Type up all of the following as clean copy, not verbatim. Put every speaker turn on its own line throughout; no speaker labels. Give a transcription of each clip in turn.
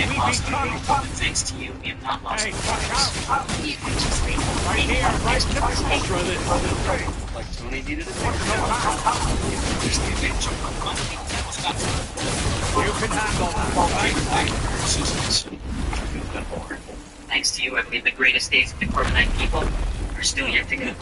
have lost our group, but thanks to you, we have not lost our lives. We consciously
Right here, right to the try this.
Like Tony needed a
There's the advantage of one quantity. That was got to.
You can handle that, right?
Susan's. Thanks to you, I believe the greatest days of the Corbinite people are still yet to come.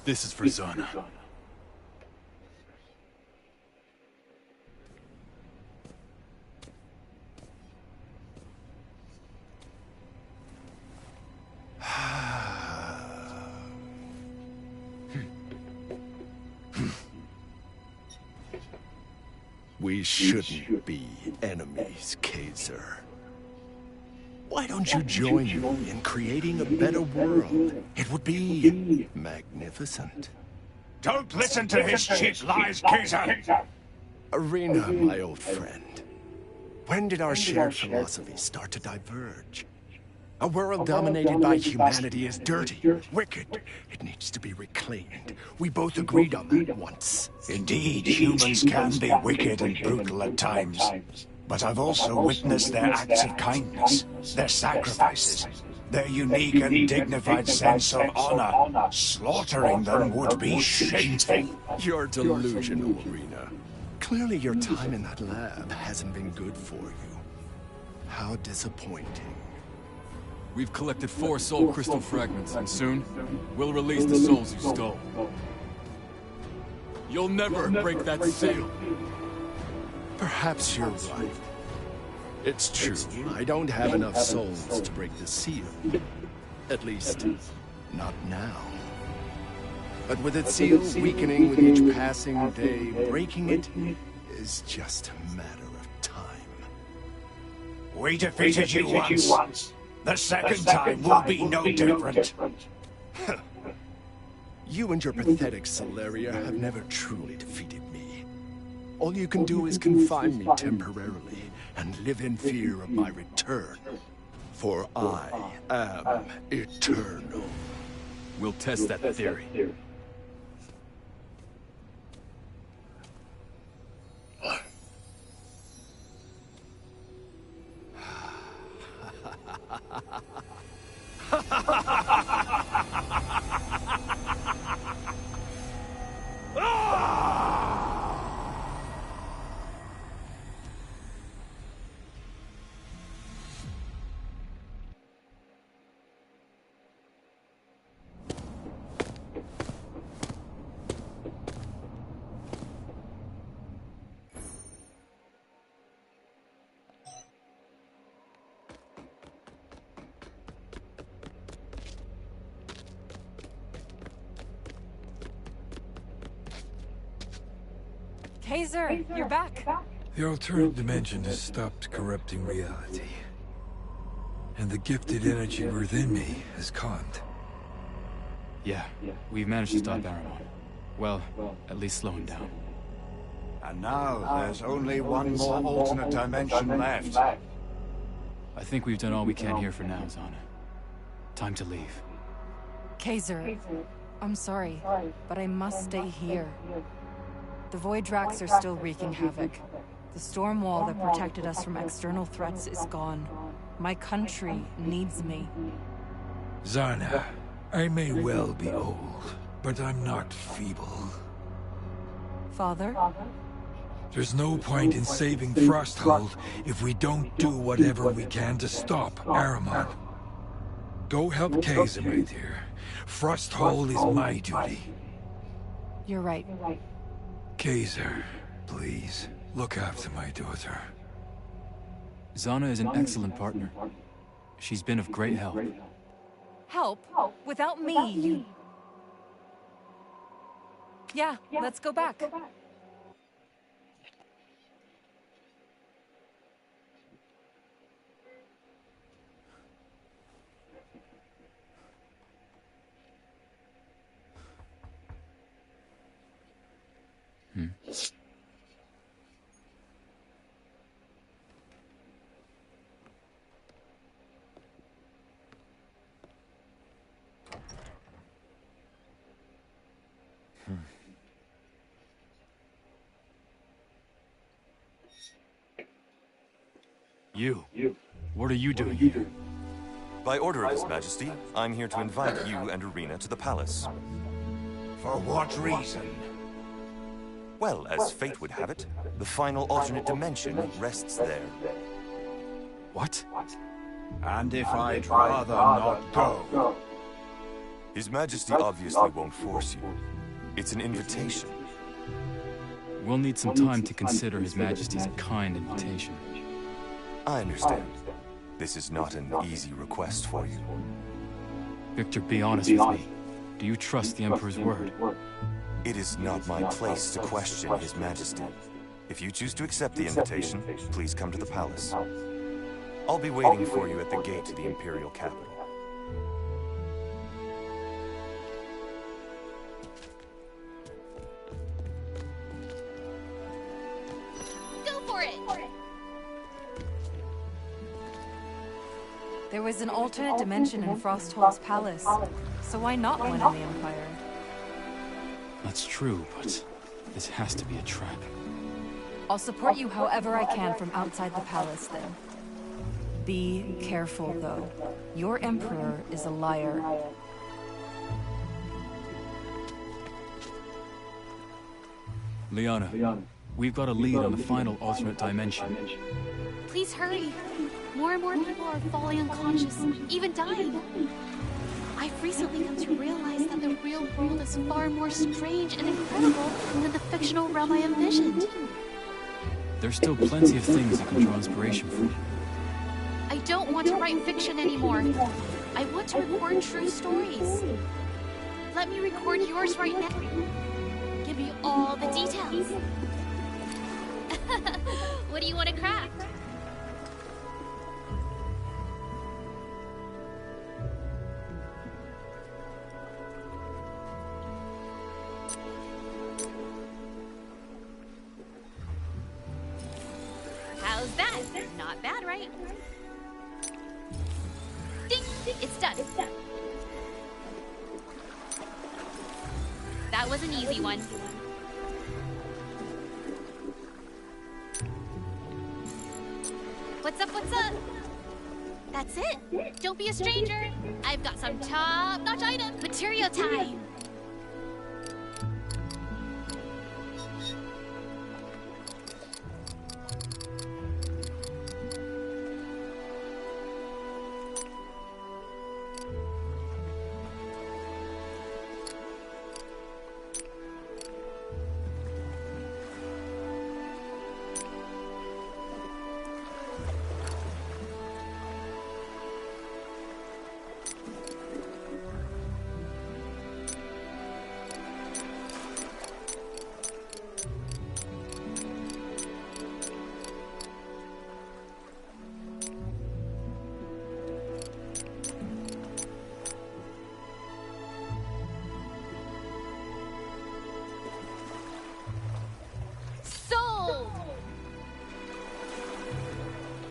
This is for Zana.
We shouldn't be enemies, Kaiser. Why don't you join me in creating a better world? It would be magnificent.
Don't listen to his cheap lies, Kaiser!
Arena, my old friend. When did our shared philosophies start to diverge? A world dominated by humanity is dirty, wicked. It needs to be reclaimed. We both agreed on that once.
Indeed, humans can be wicked and brutal at times. But I've also witnessed their acts of kindness, their sacrifices, their unique and dignified sense of honor. Slaughtering them would be shameful.
You're delusional, Arena. Clearly your time in that lab hasn't been good for you. How disappointing.
We've collected 4 soul crystal fragments, and soon, we'll release the souls you stole. You'll never break that seal.
Perhaps you're right. It's true, I don't have enough souls to break the seal. At least, not now. But with its seal weakening with each passing day, breaking it is just a matter of time.
We defeated you once. The second time will be no different.
You and your pathetic Solaria have never truly defeated me. All you can do is confine me temporarily and live in fear of my return. For I am eternal.
We'll test that theory.
Kaiser, you're back.
The alternate dimension has stopped corrupting reality. And the gifted energy within me has calmed.
Yeah, we've managed to stop Aramon. Well, at least slow him down.
And now there's only one more alternate dimension left.
I think we've done all we can here for now, Zana. Time to leave.
Kaiser, I'm sorry, but I must stay here. The Void Dracs are still wreaking havoc. The storm wall that protected us from external threats is gone. My country needs me.
Zarna, I may well be old, but I'm not feeble.
Father?
There's no point in saving Frosthold if we don't do whatever we can to stop Aramon. Go help Kaiser, my dear. Frosthold is my duty.
You're right.
Kaiser, please, look after my daughter.
Zana is an excellent partner. She's been of great help.
Help? Without me, you... Yeah, let's go back.
You. What are you doing here?
By order of His Majesty, I'm here to invite you and Irina to the palace.
For what reason?
Well, as fate would have it, the final alternate dimension rests there.
What?
And if I'd rather not go?
His Majesty obviously won't force you. It's an invitation.
We'll need some time to consider His Majesty's kind invitation.
I understand. This is not an easy request for you.
Victor, be honest with me. Do you trust the Emperor's word?
It is not my place to question His Majesty. If you choose to accept the invitation, please come to the palace. I'll be waiting for you at the gate to the Imperial capital.
Go for it!
There was an alternate dimension in Frosthold's palace, so why not one in the Empire?
That's true, but this has to be a trap.
I'll support you however I can from outside the palace, then. Be careful, though. Your Emperor is a liar.
Liana, we've got a lead on the final alternate dimension.
Please hurry. More and more people are falling unconscious, even dying. I've recently come to realize that the real world is far more strange and incredible than the fictional realm I envisioned.
There's still plenty of things you can draw inspiration from.
I don't want to write fiction anymore. I want to record true stories. Let me record yours right now. Give me all the details. What do you want to craft? How's that? Not bad, right? Ding! It's done. That was an easy one. What's up, what's up? That's it. Don't be a stranger. I've got some top-notch items. Material time.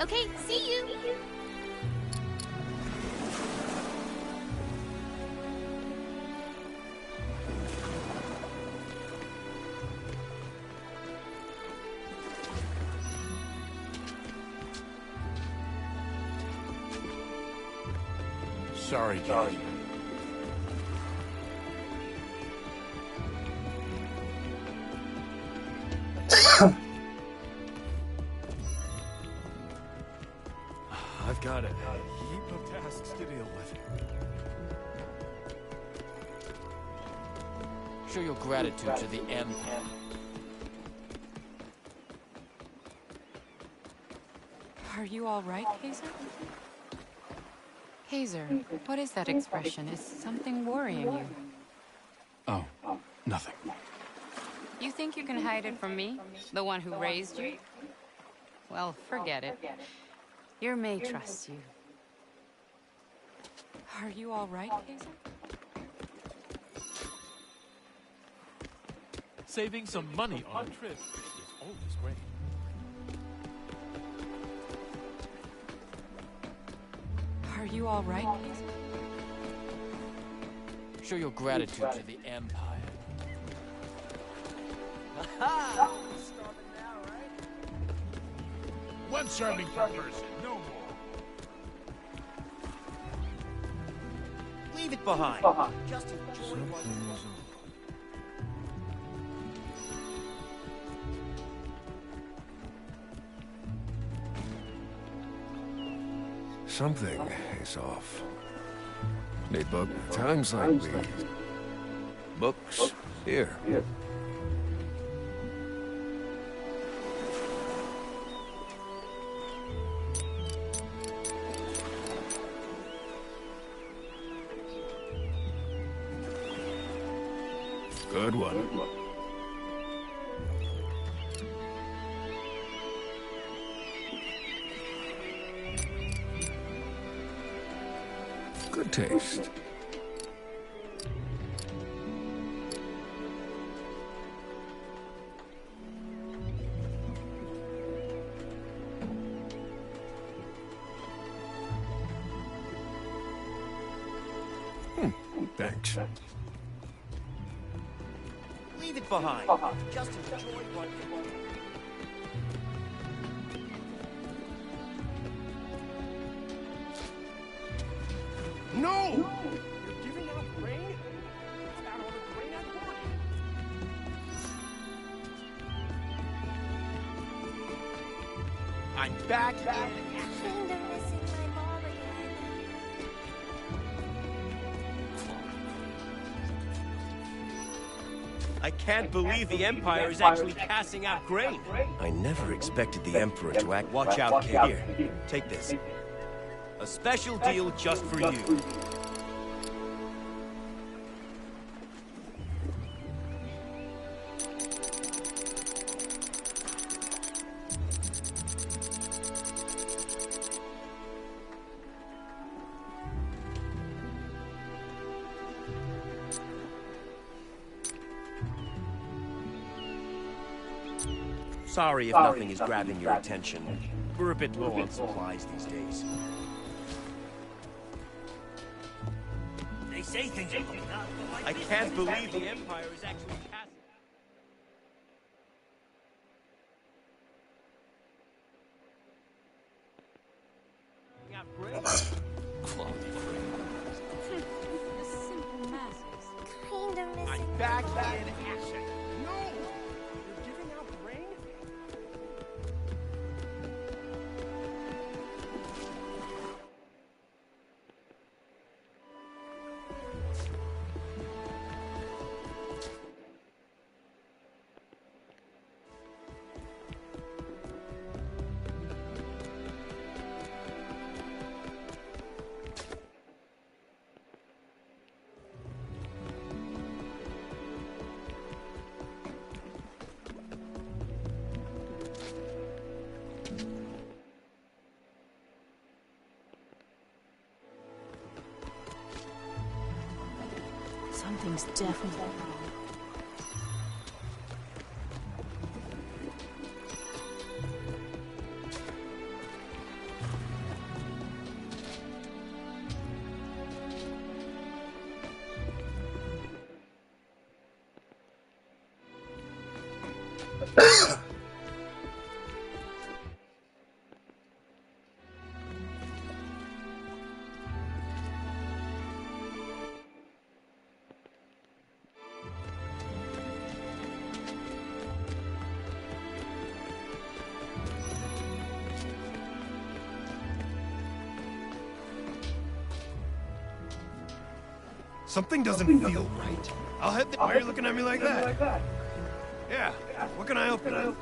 Okay, see you.
Sorry, Kaiser. I've got a heap of tasks to deal with.
Show your gratitude to the Empire.
Are you all right, Hazer? Hazer, what is that expression? Is something worrying you?
Oh, nothing.
You think you can hide it from me? The one who raised you? Well, forget it. Your May trusts you. Are you all right, Hazer?
Saving some money on a trip is always great.
Are you all right, Hazer?
Show your gratitude to the Empire.
One serving per person, no more.
Leave it behind. Just enjoy what
Something is off. They book times like these. Books here. Good one. Good taste. Thanks.
Leave it behind. Just enjoy what
No!
You're giving out grain? How about all the grain I bought you? I'm back in.
Kinda missing my mom again.
I can't believe the Empire is actually passing out grain. I never expected the Emperor to act. Watch out, kid. Here, take this. A special deal just for you. Sorry if nothing is grabbing your attention. We're a bit low on supplies these days. They say things are looking up. I can't believe the Empire is actually passing.
The simple masses.
Kinda missing
I'm back in action. No! You're giving out grain?
Something's definitely wrong.
Something doesn't feel right. I'll head there. Why are you looking at me like that? Yeah, what can I help you with?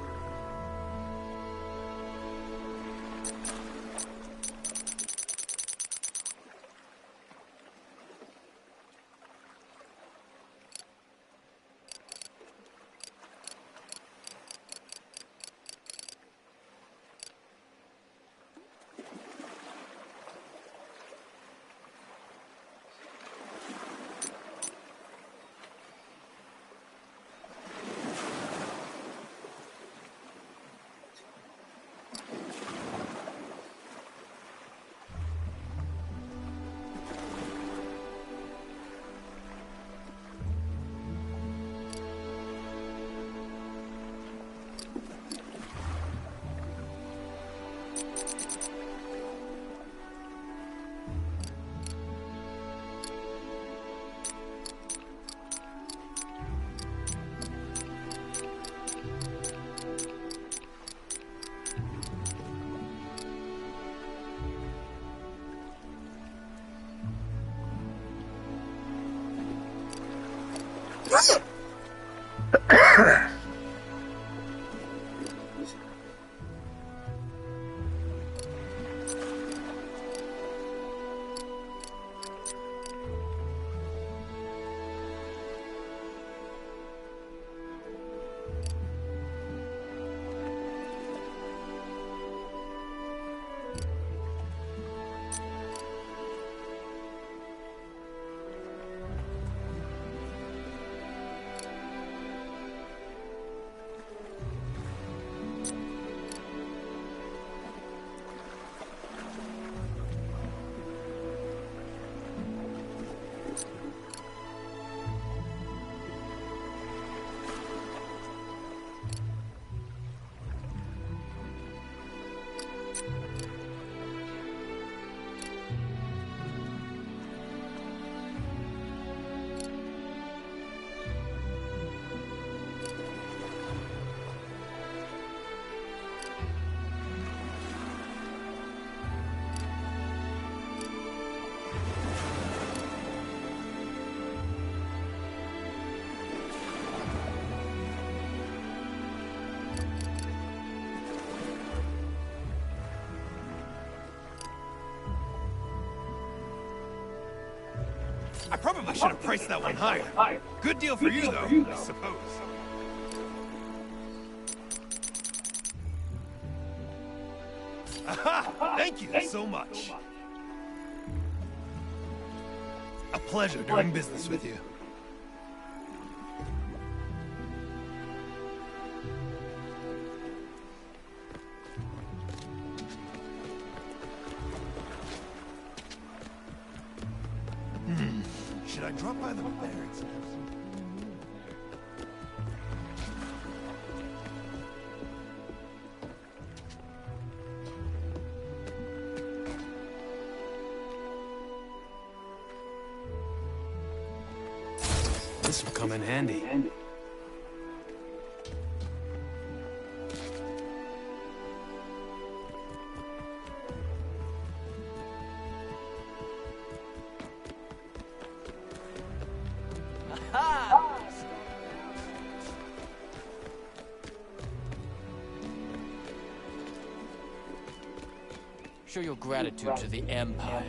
I probably should have priced that one higher. Good deal for you, though, I suppose. Aha! Thank you so much. A pleasure doing business with you. Should I drop by the barracks?
This will come in handy.
Show your gratitude to the Empire.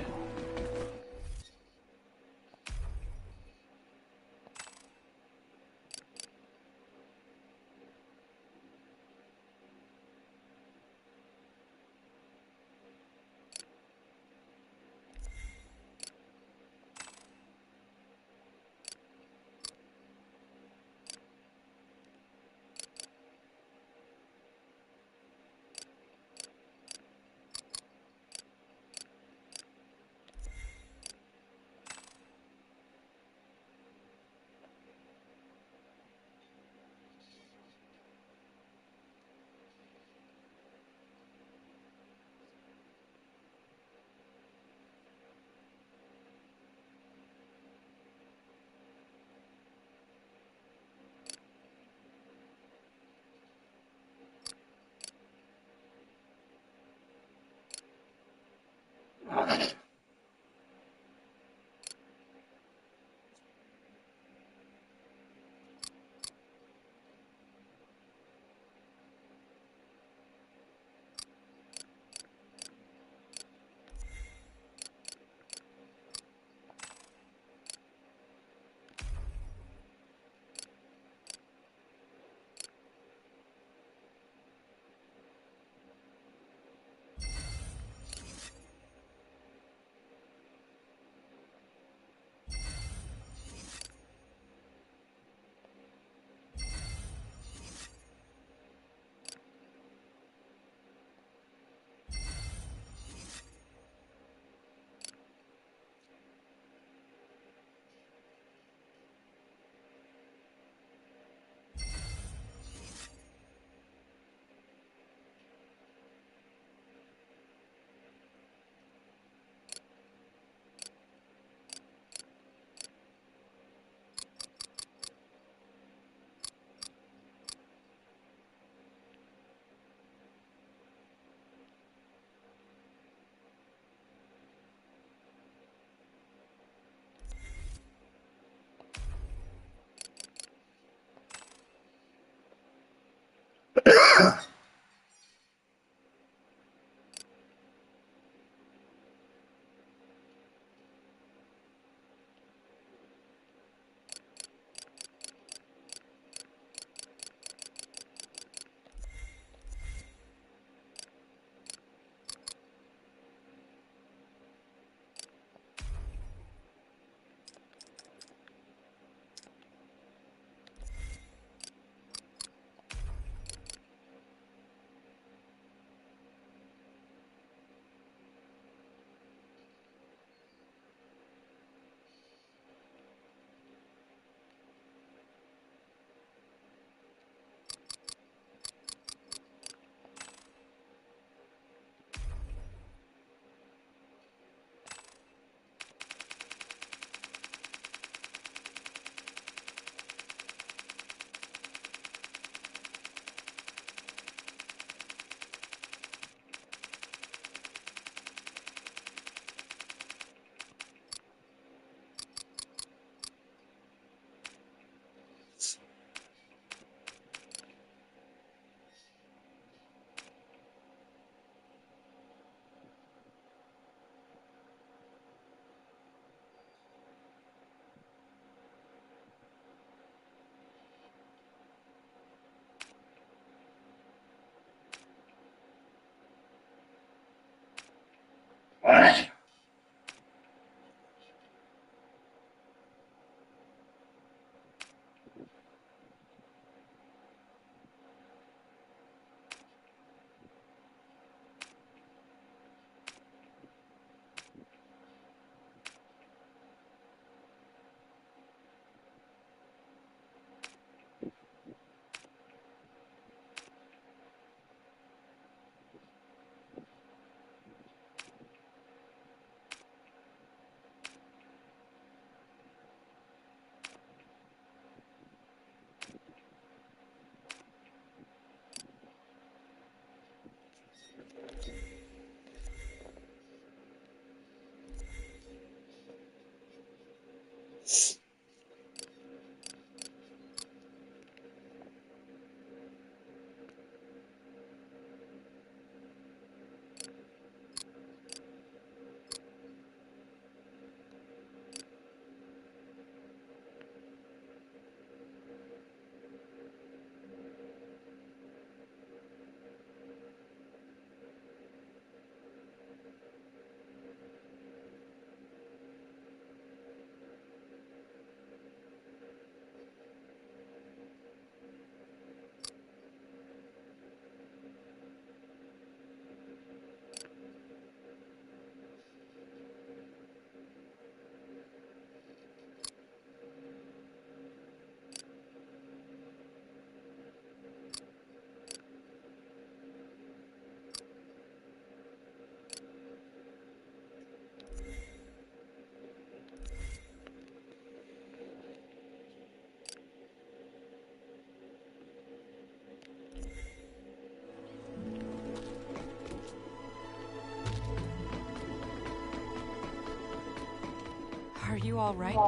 Are you all right?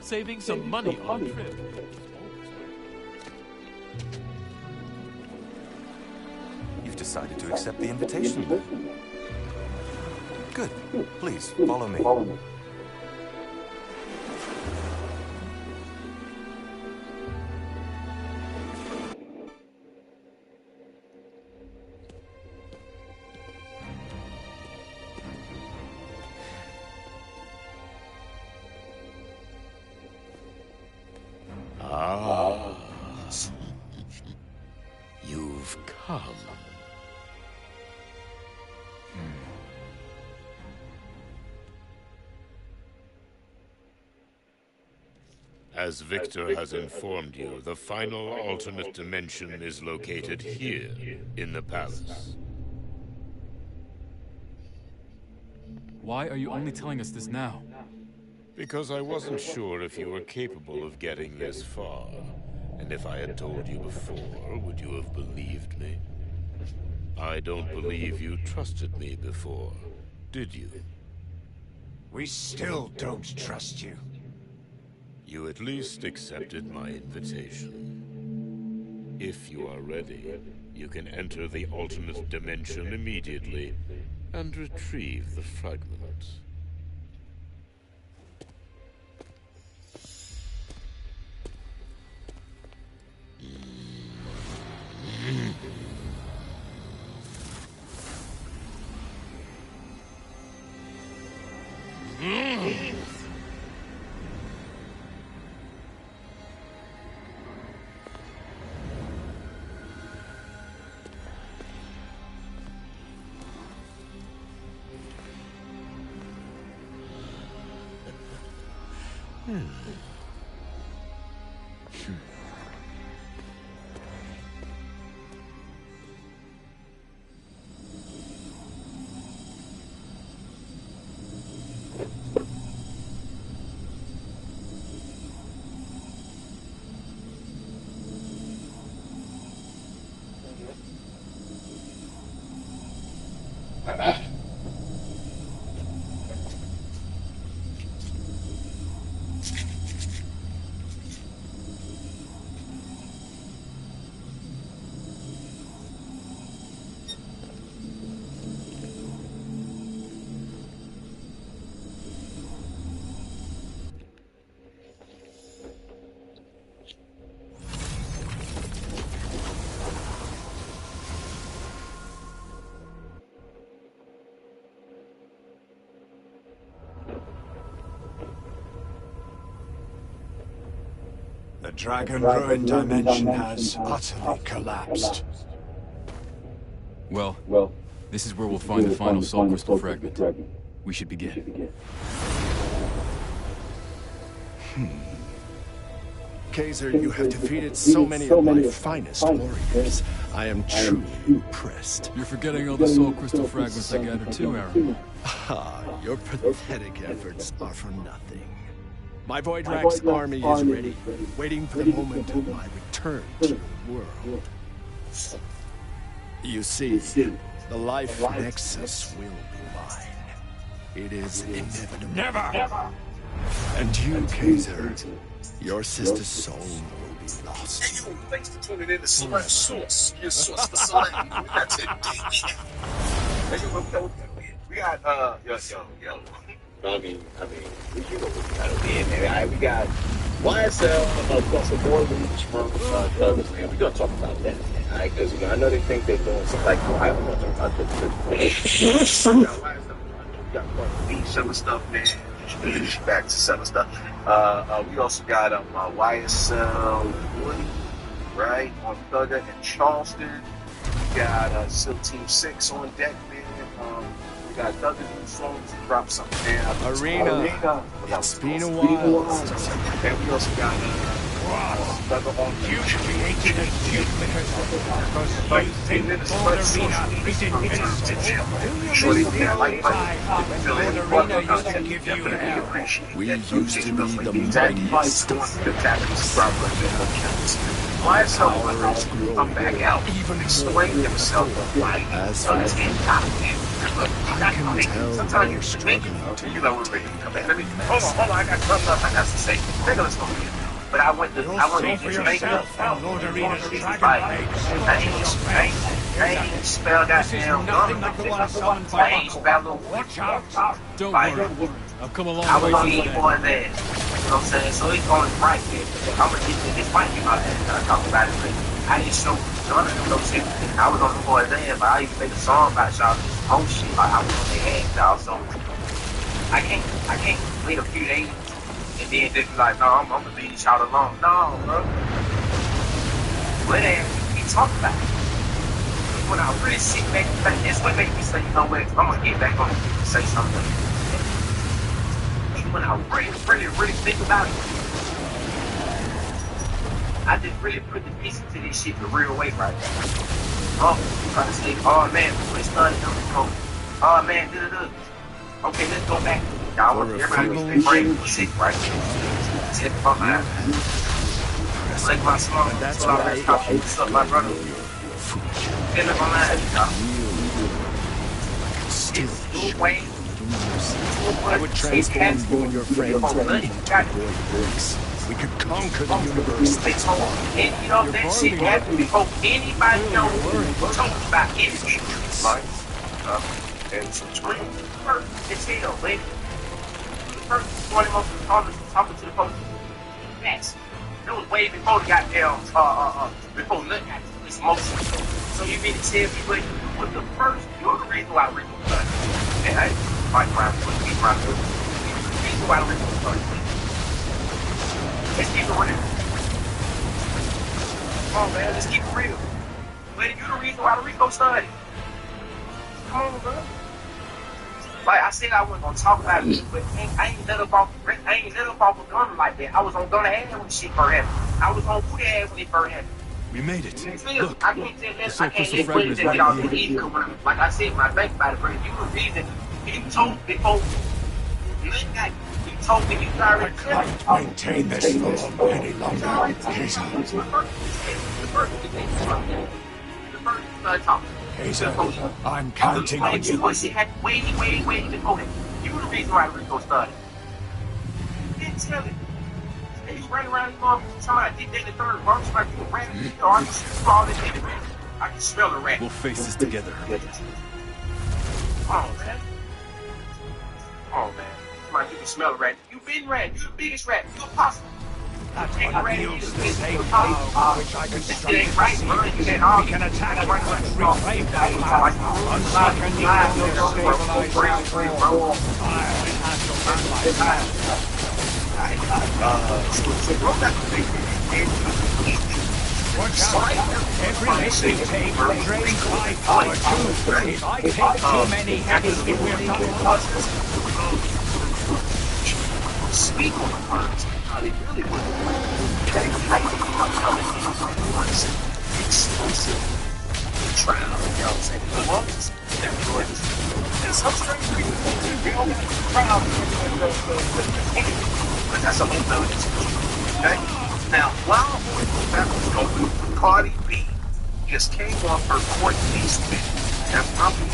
Saving some money on a trip.
You've decided to accept the invitation. Good. Please, follow me.
You've come. As Victor has informed you, the final alternate dimension is located here, in the palace.
Why are you only telling us this now?
Because I wasn't sure if you were capable of getting this far. And if I had told you before, would you have believed me? I don't believe you trusted me before, did you?
We still don't trust you.
You at least accepted my invitation. If you are ready, you can enter the alternate dimension immediately and retrieve the fragment.
The Dragon Ruin dimension has utterly collapsed.
Well, this is where we'll find the final Soul Crystal fragment. We should begin.
Kaiser, you have defeated so many of my finest warriors. I am truly impressed.
You're forgetting all the Soul Crystal fragments I gathered too, Aaron.
Ah, your pathetic efforts are for nothing. My Voidrak's army is ready, waiting for the moment of my return to the world. You see, the life Nexus will be mine. It is inevitable.
Never!
And you, Kaiser, your sister's soul will be lost.
Hey, yo, thanks for tuning in to Select Source. Your source for select. That's it. Hey, yo, we got, yo. I mean, you know what we gotta be in there. All right, we got YSL across the board from Douglas, man. We're gonna talk about that, man. All right, because I know they think they're doing something like, I don't know about this. We got some stuff, man. Back to some stuff. We also got YSL Woody, right, on Thugger and Charleston. We got SEAL Team 6 on deck, man. We got Thugger new songs to drop something down.
Arena. It's been a while.
And we also got Thugger on
You should be hated and cute because you think Arena
we used to be the mightiest.
Why is someone come back out, even explain himself why
as I can tell
sometimes you're struggling to, you know, we're ready to come back. Hold on, I got something else I got to say. Take a listen to me. But I went to Jamaica.
Lord Arena's dragon
I ain't spell goddamn
nothing like the one summoned by Uncle. Watch out!
Don't worry. I've come a long
I
way
was on
from
the
there.
boy there. You know what I'm saying? So he's going right here. I'm gonna get this might be my bad that I talk about it, but I didn't show none of them no shit. I was on the boy there, but I even made a song about y'all. This whole shit, like I was on their head, y'all. So I can't wait a few days and then just be like, no, I'm gonna leave y'all alone. No, bro. What we talk about it? When I really sit back, that's what made me say, you know what? I'm gonna get back on and say something. When I really think about it, I just really put the pieces to this shit the real way right now. Oh, trying to say, oh man, we started on the coast. Oh man, okay, let's go back. Y'all want everybody to stay brave and sick right now. Tip on my it's like my song, that's what I heard my brother. Get up on that, it's the way.
I would transform you and your friends into void bricks. we could conquer the universe.
They told me, and you know, that shit happened before anybody knows told about anything. Lights up and some scream. First, it's hell, lady. The first one of the most talking to the police. Yes. It was way before the goddamn, before nothing happened. It's motion. So you mean to tell me what you was the first, you're the reason why Rico started. And I fight around with me, around with me. You're the reason why Rico started. Let's keep it real. Come on, man, let's keep it real. Lady, you're the reason why the Rico started. Come on, bro. Like I said, I wasn't gonna talk about it, but I ain't let up off a gun like that. I was on gun ass when shit first happened. I was on foot ass when it first happened.
We made it.
Look, I can't tell that. I can't explain that y'all too easy. Like I said, when I think about it, bro, you were reason. You told me before. You told me you already.
I can't maintain this form any longer. Hazel, I'm counting on you.
She had way before that. You were the reason why Rico started. You didn't tell it. And you ran around somebody did that in the third wrong, somebody you ran in the I can smell the rat.
We'll face this together.
Oh man. Oh man. Somebody you can smell the rat. You been rat. You the biggest rat. You a possum.
That's what appeals the same power which I can strike. We can attack and reclaim that power. Unsucking the Watch out. Every hit we take drains my power too. If I take too many hits, we're not
speak on the words. They really would. They exclusive trial. You know what I'm saying? The ones that was. And some strange reason, we don't have a crowd. But that's a whole nother discussion. Okay? Now, while that was going, Cardi B just came off her court case with that probably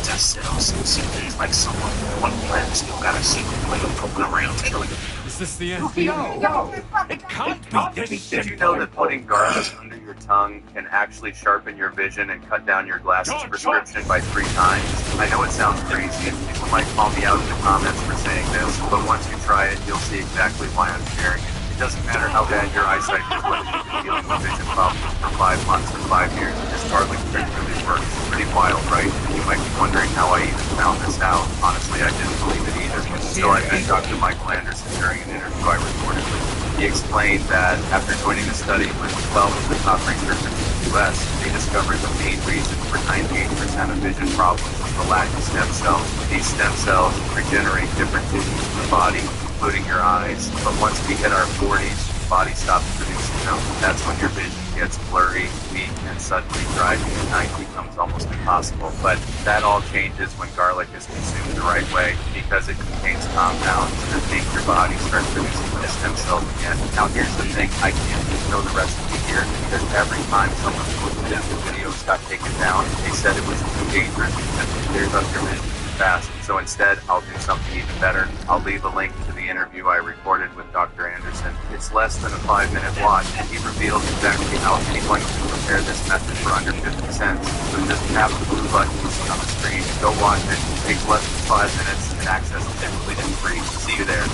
test cells and see things like someone on the planet still got a secret way of poking around. Take a look at
Is this the end?
No, it can't be this
Did you know that putting garlic under your tongue can actually sharpen your vision and cut down your glasses prescription by 3 times? I know it sounds crazy and people might call me out in the comments for saying this, but once you try it, you'll see exactly why I'm sharing it. It doesn't matter how bad your eyesight is, whether you've been dealing with vision problems for 5 months or 5 years. This garlic trick really works. Pretty wild, right? You might be wondering how I even found this out. Honestly, I didn't believe it either. So I met Dr. Michael Anderson during an interview I recorded with him. He explained that after joining a study with 12 of the top researchers in the U.S., they discovered the main reason for 98% of vision problems was the lack of stem cells. These stem cells regenerate different tissues in the body, including your eyes. But once we hit our 40s, the body stops producing them. That's when your vision gets blurry, weak, and suddenly driving at night becomes almost impossible. But that all changes when garlic is consumed the right way, because it contains compounds that make your body start producing the stem cells again. Now here's the thing, I can't just show the recipe here, because every time someone posted it, the videos got taken down. They said it was too dangerous because it clears up your vision fast. So instead, I'll do something even better. I'll leave a link to the interview I recorded with Dr. Anderson. It's less than a 5-minute watch, and he reveals exactly how anyone can prepare this method for under 50 cents. So just tap the blue button you see on the screen, go watch it. It takes less than 5 minutes, and access is completely free. See you there.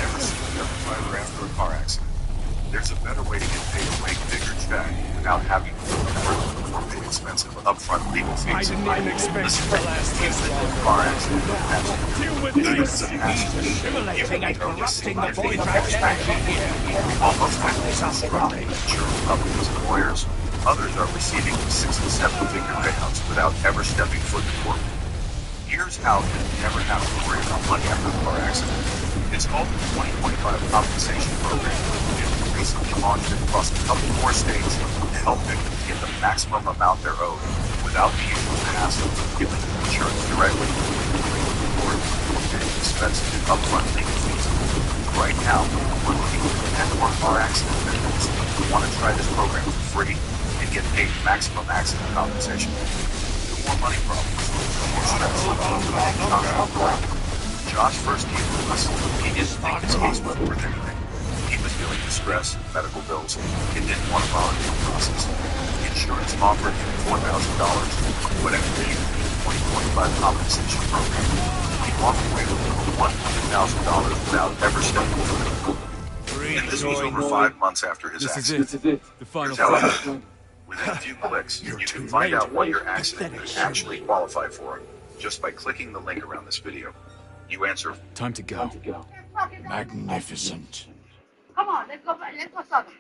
Never seen a fighter after a car accident. There's a better way to get paid a way bigger check without having to pay expensive upfront legal fees.
I didn't even expect the last
car accident.
Deal with this. Assimilating and corrupting the void energy here.
Almost like this insurance companies and lawyers. Others are receiving 6- and 7-figure payouts without ever stepping foot in court. Here's how you never have to worry about money after a car accident. It's called the 2025 Compensation Program. It recently launched it across a couple more states to help victims get the maximum amount they're owed without the usual hassle of giving insurance directly or paying expensive upfront legal fees. Right now, we're looking at more car accident victims who want to try this program for free and get paid maximum accident compensation. To more money problem. Josh first came to us. He didn't think his case was worth anything. He was feeling distress, medical bills, and didn't want to volunteer the process. Insurance offered him $4,000, whatever he needed for the 2025 compensation program. He walked away with over $100,000 without ever stepping foot. And this was over 5 months after his accident.
This is it. The final
fight. Within a few clicks, you can find out what your accident could actually qualify for just by clicking the link around this video. You answer.
Time to go.
Magnificent.
Come on, let's go southern.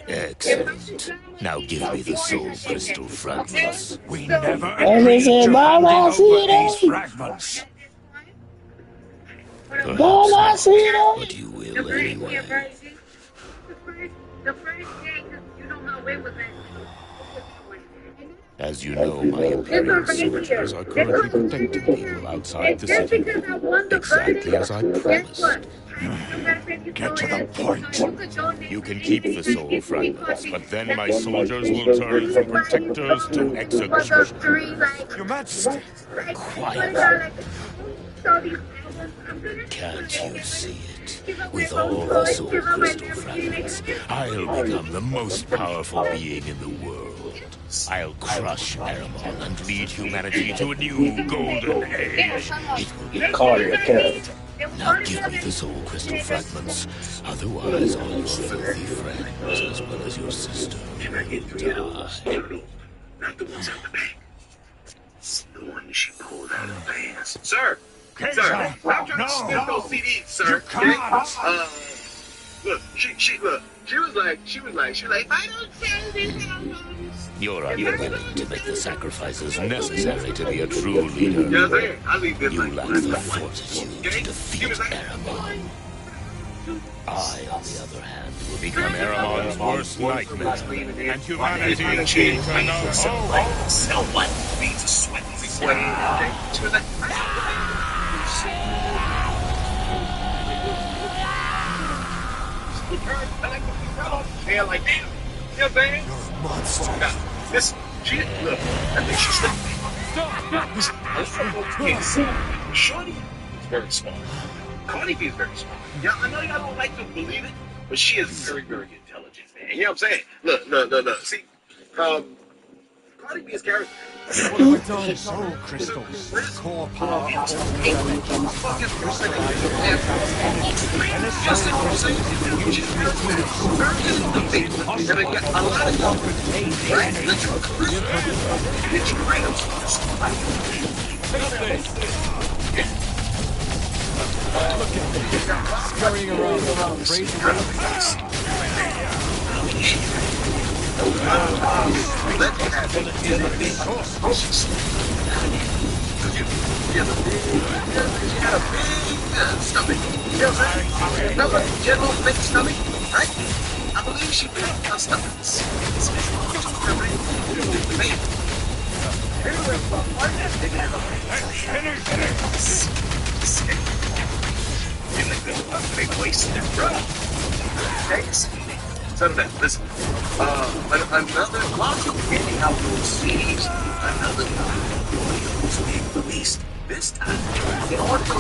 Excellent. Now give me the soul crystal fragments.
We never agreed to hand over these fragments.
Perhaps, but you will anyway.
The first day, you know how it was.
As you know, my Imperial soldiers are currently protecting people outside the city. Exactly as I promised.
Get to the point.
You can keep the soul fragments, but then my soldiers will turn from protectors to executors.
Your Majesty!
Quiet. Can't you see it? With all the soul crystal fragments, I'll become the most powerful being in the world. I'll crush Aramon and lead humanity to a new golden age. It will be
Carter.
Now give me the soul crystal fragments. Otherwise, all your filthy friends, as well as your sister, will die.
Not the ones at the bank. The one she pulled out of the pants. Sir! Sir! I'm trying to steal those CDs, sir. Look, she was like, I don't sell this.
You're unwilling to make the sacrifices necessary to be a true leader. You lack the fortitude to defeat Aramon. I, on the other hand, will become Aramon's worst nightmare, and humanity will turn out home.
So what? Beats a sweat. She was like, yeah, like, damn. You know what I'm saying? You're a monster. Now, listen, look, I think she's like, Shorty is very smart. Cardi B is very smart. Yeah, I know y'all don't like to believe it, but she is very, very intelligent, man. You know what I'm saying? Look. See, Cardi B is charismatic.
Soul crystals, core power of
scurrying around, crazy.
I believe she picked her stomach. So listen, another lot of getting out those CDs, another one was being released. This time, in order to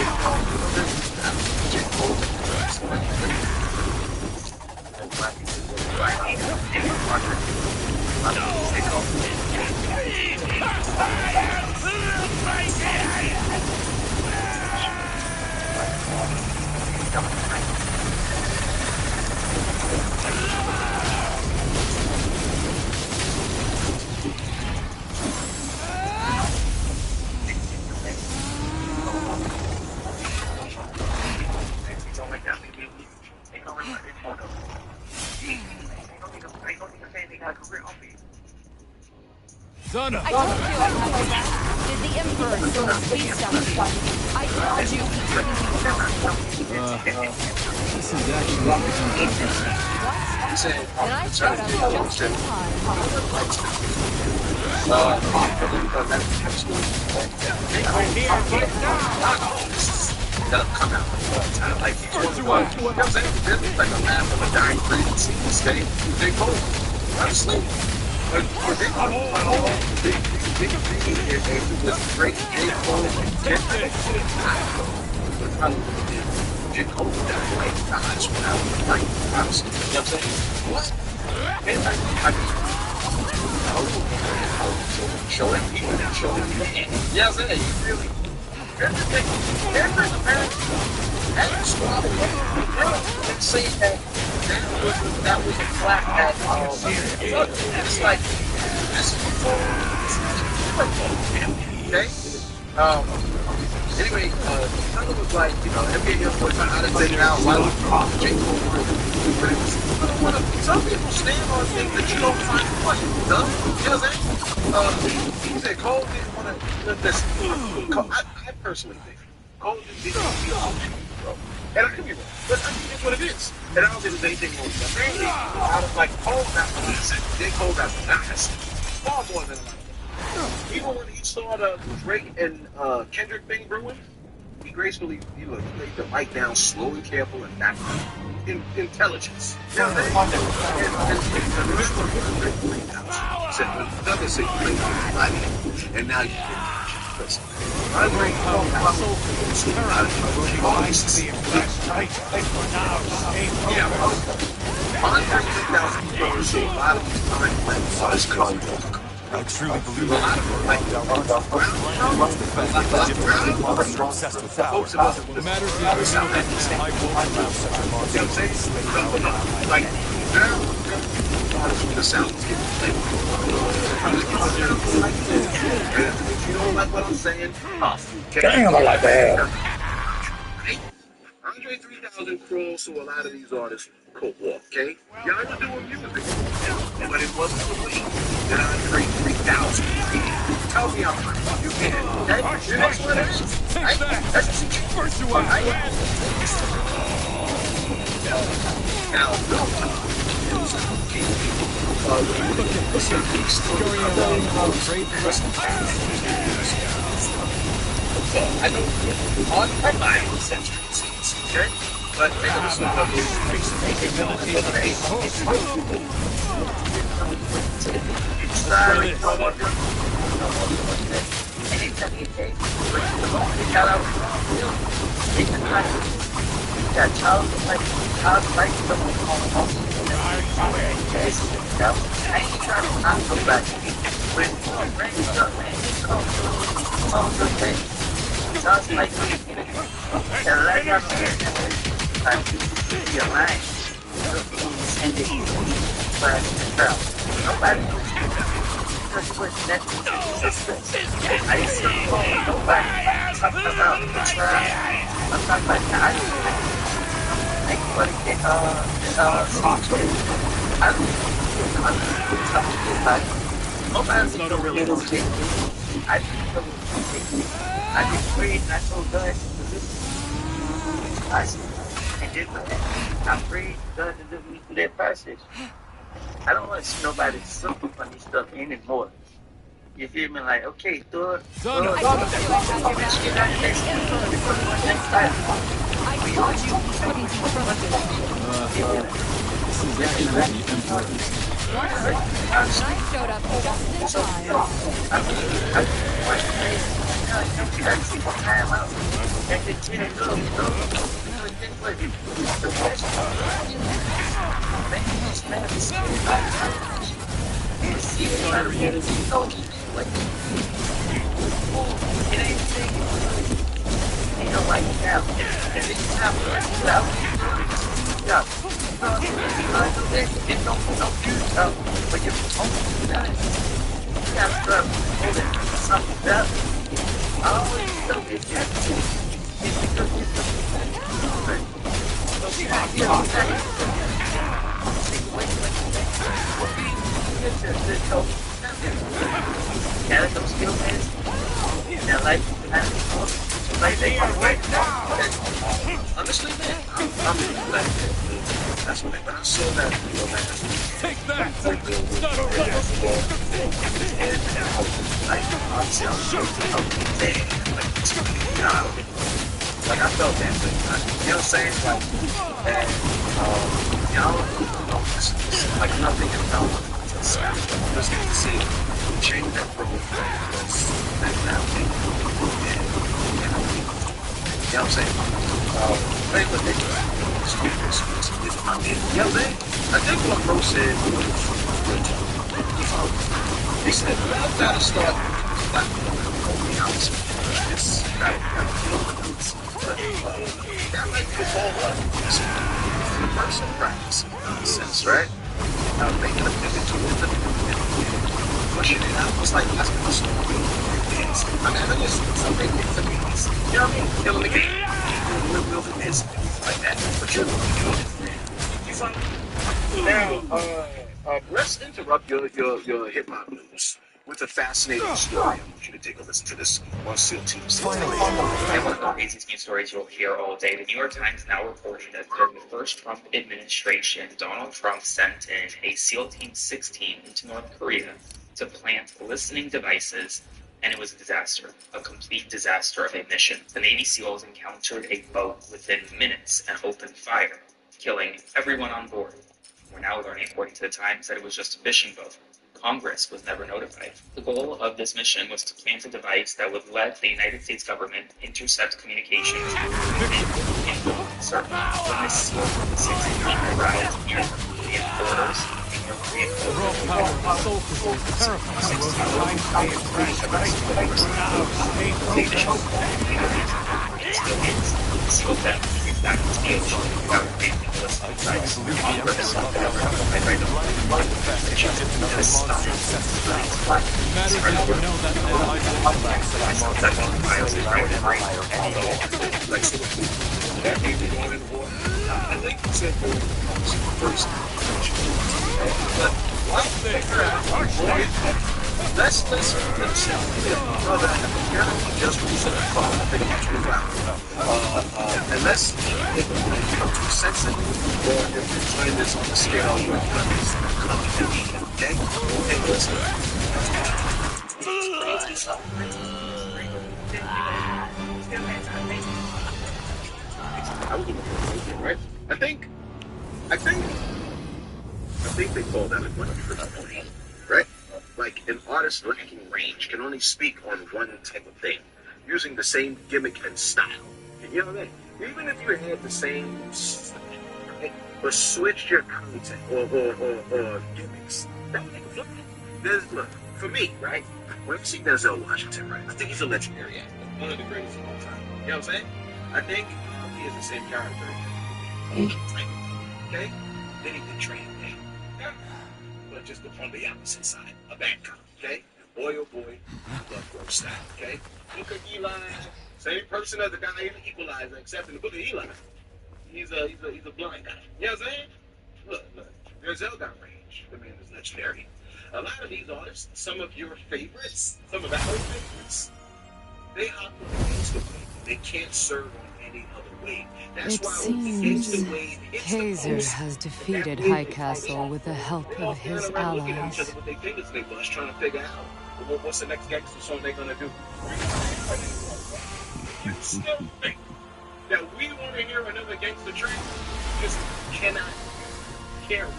Zana!
I told you I'd have your back. Did the Emperor still speak something? I told you he couldn't be
This is actually
What? And I showed up just in time.
Come out. Like he's one of like a man from a dying breed. Stay. J. Cole. Honestly. But J. Cole, this great J. Cole and Kendrick. J. Cole died like God's without like honestly. You know what I'm saying? What? And show him people, show him man. Yeah, I'm saying, you really Kendrick, man, and squad, and say that was a black hat. It's like this is okay. Anyway, kind of was like, you know, NBA Youngboy out of thing now. Why would J. Cole? Some people stand on things that you don't find funny. You know what I'm saying? He said Cole didn't want to let this. I personally think Cole didn't want to be on bro. And I could be wrong, but I think it's what it is. And I don't think there's anything wrong with that. Apparently, out of like Cole got the last, J. Cole got the last, far more than a lot. Even when he saw the Drake and Kendrick thing brewing, he gracefully, laid the mic down, slow and careful, and back intelligence. Yeah, and now you get Andre
I truly believe that obsessed with power.
The matter is
the sounds get you don't like what I'm saying? Damn, I like that. Andre 3000 crawls to a lot of these artists cold walk, okay? Y'all are doing music, but it wasn't the way that Andre 3000. Tell me how you can, okay? You know what it is? That's just first you want. Now, I know on my mind centuries, okay? But take a listen to I don't want to see nobody super funny stuff anymore. You feel me? Like, okay, throw it.
I told you I had next time. I told you he couldn't be trusted. When I showed up just
Honestly, man, I'm glad. That's what when I saw that,
take that.
Honestly, I was damn, like I felt that way. You know what I'm saying? Like, and y'all, like nothing can tell me. Just get to see change that role that now. You know what I'm saying? Play with it. Yeah, man. I think what Bro said was good. He said, well, I've got to start. Be honest with you. It's got to feel the notes. But that might be a ball up. It's a personal practice in a sense, right? Making a pivot to it, pushing it out. It's like that's personal. I mean, I just something for me. You know what I mean? Killing the game. Real fitness. Like that. But you're doing it. Now, let's interrupt your hip hop news with a fascinating story. I want you to take a listen to this on SEAL Team 6.
Finally, and one of the craziest news stories you'll hear all day. The New York Times now reporting that during the first Trump administration, Donald Trump sent in a SEAL Team 6 team into North Korea to plant listening devices, and it was a disaster, a complete disaster of a mission. The Navy SEALs encountered a boat within minutes and opened fire, killing everyone on board. We're now learning, according to the Times, that it was just a fishing boat. Congress was never notified. The goal of this mission was to plant a device that would let the United States government intercept communications in certain. When this SEAL 16 arrived near Korean borders,
raw power of soul crystals terrifying
SEAL them back to the
Let's just recently called, I think it's and let's if too sensitive or if you're trying this on the scale of okay? Hey, listen. Right? I think they call that a 100%, right? Like an artist's lacking range can only speak on one type of thing, using the same gimmick and style. You know what I mean? Even if you had the same style, right? Or switched your content or gimmicks, that would make it look. Look, for me, right? When I see Denzel Washington, right? I think he's a legendary actor, one of the greatest of all time. You know what I'm saying? I think he is the same character. Okay? Then he can train me. But just on the opposite side, a bad cop, okay? Boy, oh boy, love growth style, okay? Look at Eli, same person as the guy in the Equalizer, except in the book of Eli, he's a blind guy. You know what I'm saying? Look, Denzel got range. The man is legendary. A lot of these artists, some of your favorites, some of our favorites, they operate against the way. They can't serve on any other way. That's
It
why
seems
the way
Kaiser has defeated High Castle with the help of his allies.
With their fingers in their butts, trying to figure out what's the next gangster song they're gonna do. You still think that we want to hear another gangster track? Just can't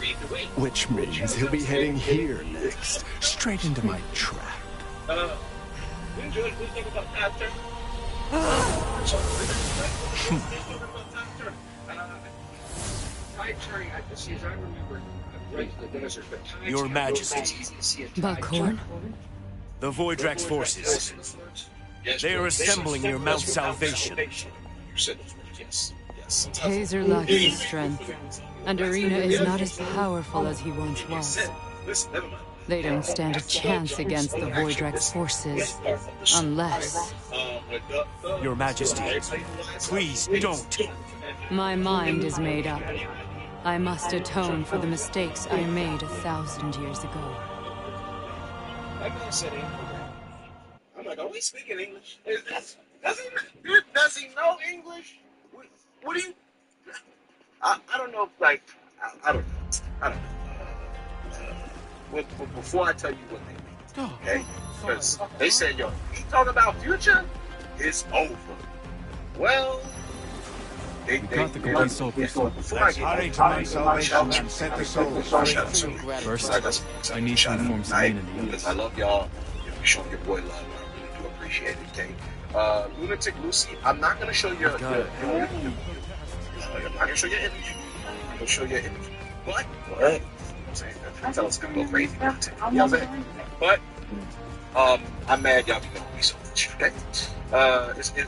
read the way.
Which means he'll be heading here next, straight into my trap.
When George was thinking about Top Turn,
Your Majesty.
Buckhorn?
The Voidrax forces. They are assembling near Mount Salvation.
Kaiser lacks his strength, and Arena is not as powerful as he once was. They don't stand a chance against the Voidrax forces, unless...
Your Majesty, please don't.
My mind is made up. I must atone for the mistakes I made 1,000 years ago.
I'm like, are we speaking English? Does he know English? What do you... I don't know if, like, I don't know. Before I tell you what they mean, okay? Because they said, yo, he talking about future, it's over. Well, they
got the complete soul crystal.
Let's hurry to my salvation and set the soul free.
First, I need to inform Selene and the others.
I love y'all. You show your boy love. I really do appreciate it, okay? Lunatic Lucy, I'm not going to show your I'm not going to show your image. I'm going to show your image. But, I'm saying, that fella's going to go crazy. You know what I'm saying? But, I'm mad y'all be knowing me so much, okay?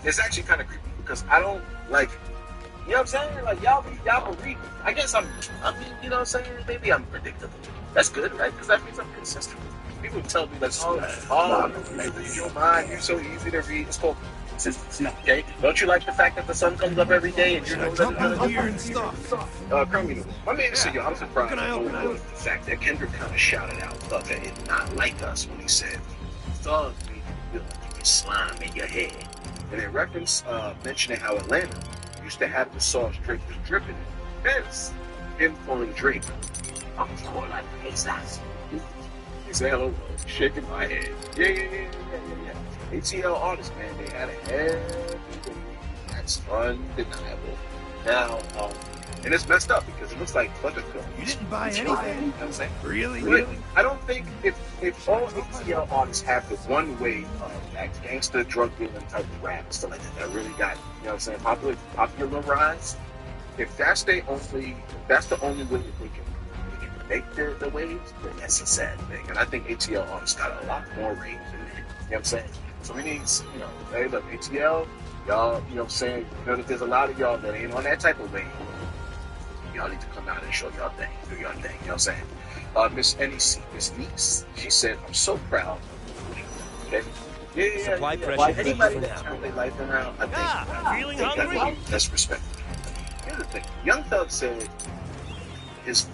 It's actually kind of creepy because I don't, like, you know what I'm saying? Like, y'all read. I guess I'm, you know what I'm saying? Maybe I'm predictable. That's good, right? Because that means I'm consistent. People tell me, like, read your mind. You're so easy to read. It's called consistency, okay? Don't you like the fact that the sun comes up every day and you know that? Here and stuff. My man said, yo, I'm surprised over the fact that Kendrick kind of shouted out Thugger and not like us when he said, Thug made you feel like you get slime in your head. And in reference, mentioning how Atlanta used to have the sauce Drake was dripping in. Hence, him calling Drake, I'm more like Jesus. He said, hello, shaking my head. Yeah. ATL artists, man, they had a heavy weight. That's undeniable. Now, and it's messed up because it looks like Thugger could.
You didn't buy anything?
You know what I'm saying?
Really?
I don't think if all ATL artists have the one way of that gangster drug dealing type of rap and stuff like that really got, you know what I'm saying, popularized, if that's the only way that they can make the waves, then that's a sad thing. And I think ATL artists got a lot more range than that. You know what I'm saying? So we need, you know, hey, look, ATL, y'all, you know what I'm saying, you know that there's a lot of y'all that ain't on that type of wave. Y'all need to come out and show y'all thing, do y'all thing, you know what I'm saying? Miss NEC, Miss Neeks, she said, I'm so proud. Okay? Yeah.
Supply pressure.
Anybody that turned their life around, I think,
feeling hungry?
That's respect. Here's the thing. Young Thug said his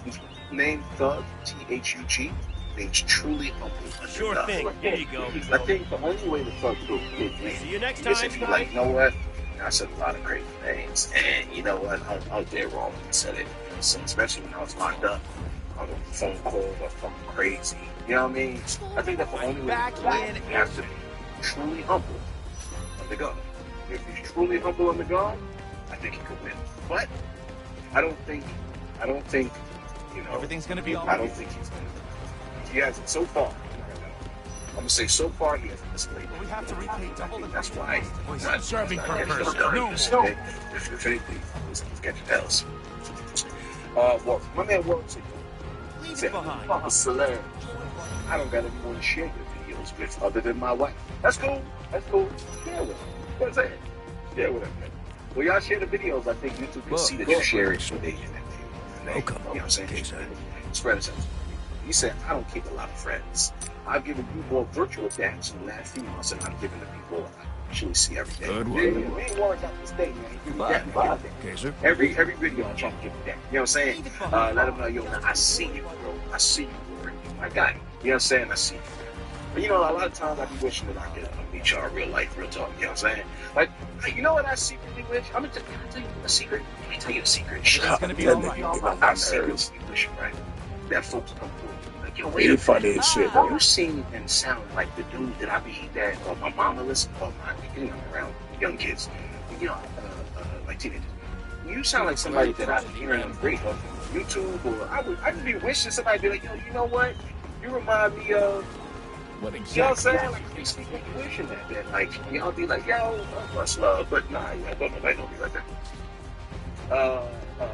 name Thug, Thug, means truly humble.
Sure thing. Here you go.
I think the only way to Thug will
See you next
is
time.
if you like, you know what? I said a lot of crazy things, and you know what? I was dead wrong when I said it. So especially when I was locked up, on a phone call or fucking crazy. You know what I mean? I think that's the only way to win. You have to be truly humble on the gun. If he's truly humble on the gun, I think he could win. But I don't think, you know,
Everything's gonna be all
I don't think he's gonna. He hasn't so far. I'm gonna say so far he hasn't displayed.
We have to repay double the
That's why.
Not serving purpose.
No. If anything, he's catching bells. Well, my man works it. He said, I'm a celeb. I don't got anyone to share your videos with other than my wife. That's cool. Share with them. You know what I'm saying? Share with them. Well, y'all share the videos. I think YouTube can see that you share it with they, you know what I'm saying? Spread it out. He said, I don't keep a lot of friends. I've given you more virtual dance in the last few months than I've given the people I actually see every day.
Good
We ain't worried about this day, man. Every video I'm trying to give you that. You know what I'm saying? Let them know, yo, I see you, bro. I see you, bro. I got you. You know what I'm saying? I see you. But you know, a lot of times I be wishing that I could meet y'all real life, real talk. You know what I'm saying? Like, you know what I secretly wish? I'm gonna tell you a secret. Let me tell you a secret. Shut up. I seriously wish, right? That folks come forward. Like, yo, wait a funny shit. You seem and sound like the dude that I be that my mama listen to, you know, around young kids. You know, like teenagers. You sound like somebody that I've been hearing on the radio, YouTube, or I would be wishing somebody be like, yo, you know what? You remind me of. What exactly? You know what I'm saying? Like, we speak wishing that. Like, y'all be like, yo, much love, but nah, I don't know. I don't be like that.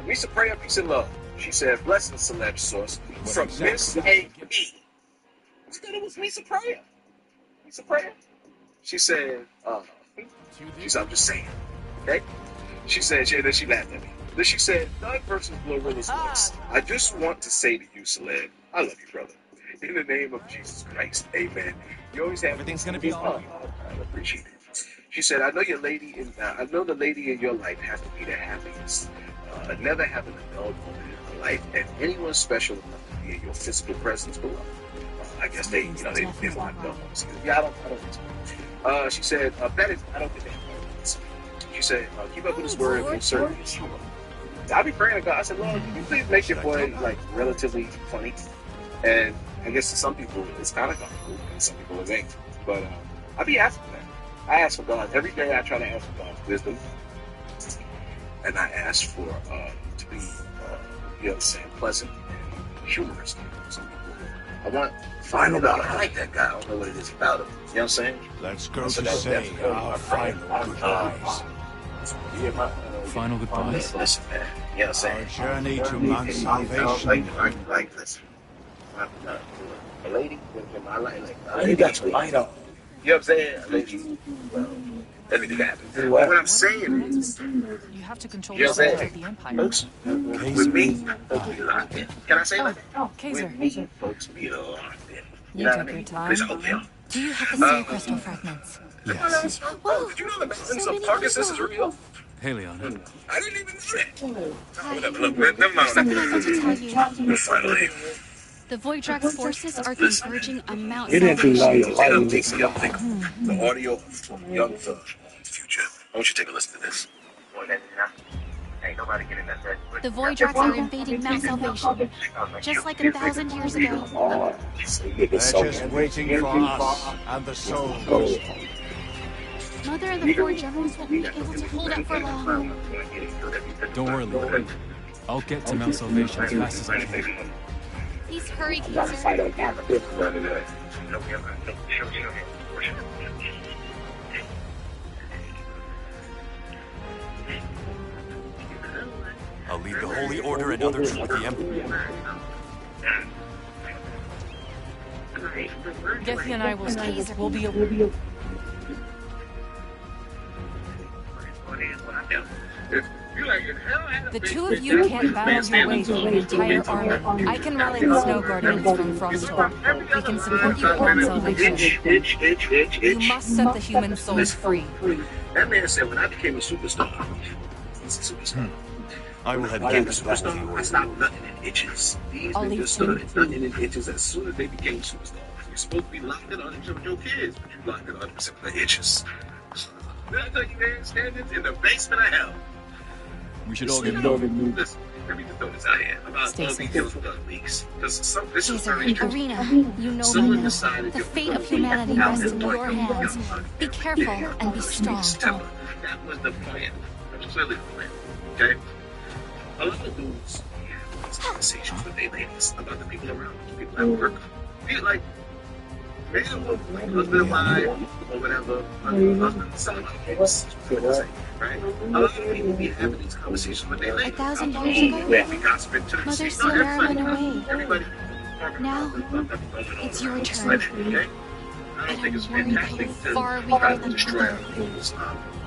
Misa Prayer, peace and love. She said, blessings, celeb source, from Miss A.E. I thought it was Misa Prayer. Misa Prayer? She said, I'm just saying. Okay? She said, then she laughed at me. Then she said, Thug versus Glorilla's voice. I just want to say to you, celeb, I love you, brother. In the name of Jesus Christ, amen. You always have
everything's gonna be all right.
I appreciate it. She said, I know the lady in your life has to be the happiest. Never having a dull moment in her life, and anyone special enough to be in your physical presence below. I guess they want dull moments. Yeah, I don't think so. She said, I don't think they have. She said, keep up with his word and serve his humor. I be praying to God. I said, Lord, can you please make your boy like relatively funny? And I guess to some people it's kind of comical, and some people it ain't. But I be asking that. I ask for God every day. I try to ask for God's wisdom, and I ask for to be, you know what I'm saying, pleasant and humorous. Some people, I want final God. I like that guy. I don't know what it is about him. You know what I'm saying?
Let's go to say our final goodbyes.
Final goodbyes?
Listen, man. You know what I'm saying?
Our journey to Mount Salvation.
Like this. A lady with my light. You got your light on. You know what I'm saying? A lady. Well, everything happens. What I'm saying is,
You have to control
you know
the
what I'm
center of
saying?
the Empire.
Folks, with me, folks be locked in. Can I say that?
Oh, Kaiser.
With me, folks be locked in.
You
know what I
took
mean?
your time.
Please, I hope they are.
Do you have the soul crystal fragments?
Yes.
Whoa, did you know the mountains of Tarkus is real?
Haleon.
I didn't even know that. Oh, whatever. Look, never mind.
Something I want to tell you.
Finally.
The Voidrak's forces are converging on Mount
You didn't do
Salvation.
the audio from Young Thug Future. I want you to take a listen to this. Ain't nobody getting that bed.
The Voidraks are invading Mount Salvation, just like 1,000 years ago.
They're just waiting for us and the Soul Crystal.
Mother and the 4 generals won't be able to hold up for long.
Don't worry, Lord. I'll get to Mount Salvation as fast as I can.
Please hurry, Kaiser.
I'll lead the Holy Order and others with the Emperor.
Gethy and I will stay. We'll be The two of you can't battle your way through an entire army. I can rally the Snow Guardians from Frosthold. We can support you on Salvation. You must set the human souls free.
That man said when I became a superstar, he's a superstar.
I will head
When I
back
became
to
a
the Holy
superstar, I
Order.
stopped nutting in itches. These
I'll
niggas
leave
started nutting in itches as soon as they became superstars. You're supposed to be locked in on each of your kids, but you locked in 100% of the itches. Did I tell you, man, standing in the basement of hell?
We should all get
Listen, let me just throw this out here about all these deals with gun leaks. This is very true.
Arena, you know by
Someone
now.
decided
The
to
fate of humanity rests in your hands. Be careful and be strong.
That was the plan. That was clearly the plan. Okay? A lot of dudes have these conversations with their ladies about the people around them, the people at work. Feel like man will like husband and wife or whatever, husband and son, right? A lot of people be having these conversations with their ladies.
1,000 years ago,
We gossiping to the
Mother
street.
sealed Araman away.
Everybody.
Now, it's your turn.
Okay? I don't think it's fantastic to
Far
try
weaker
to
than
destroy
ever.
other people's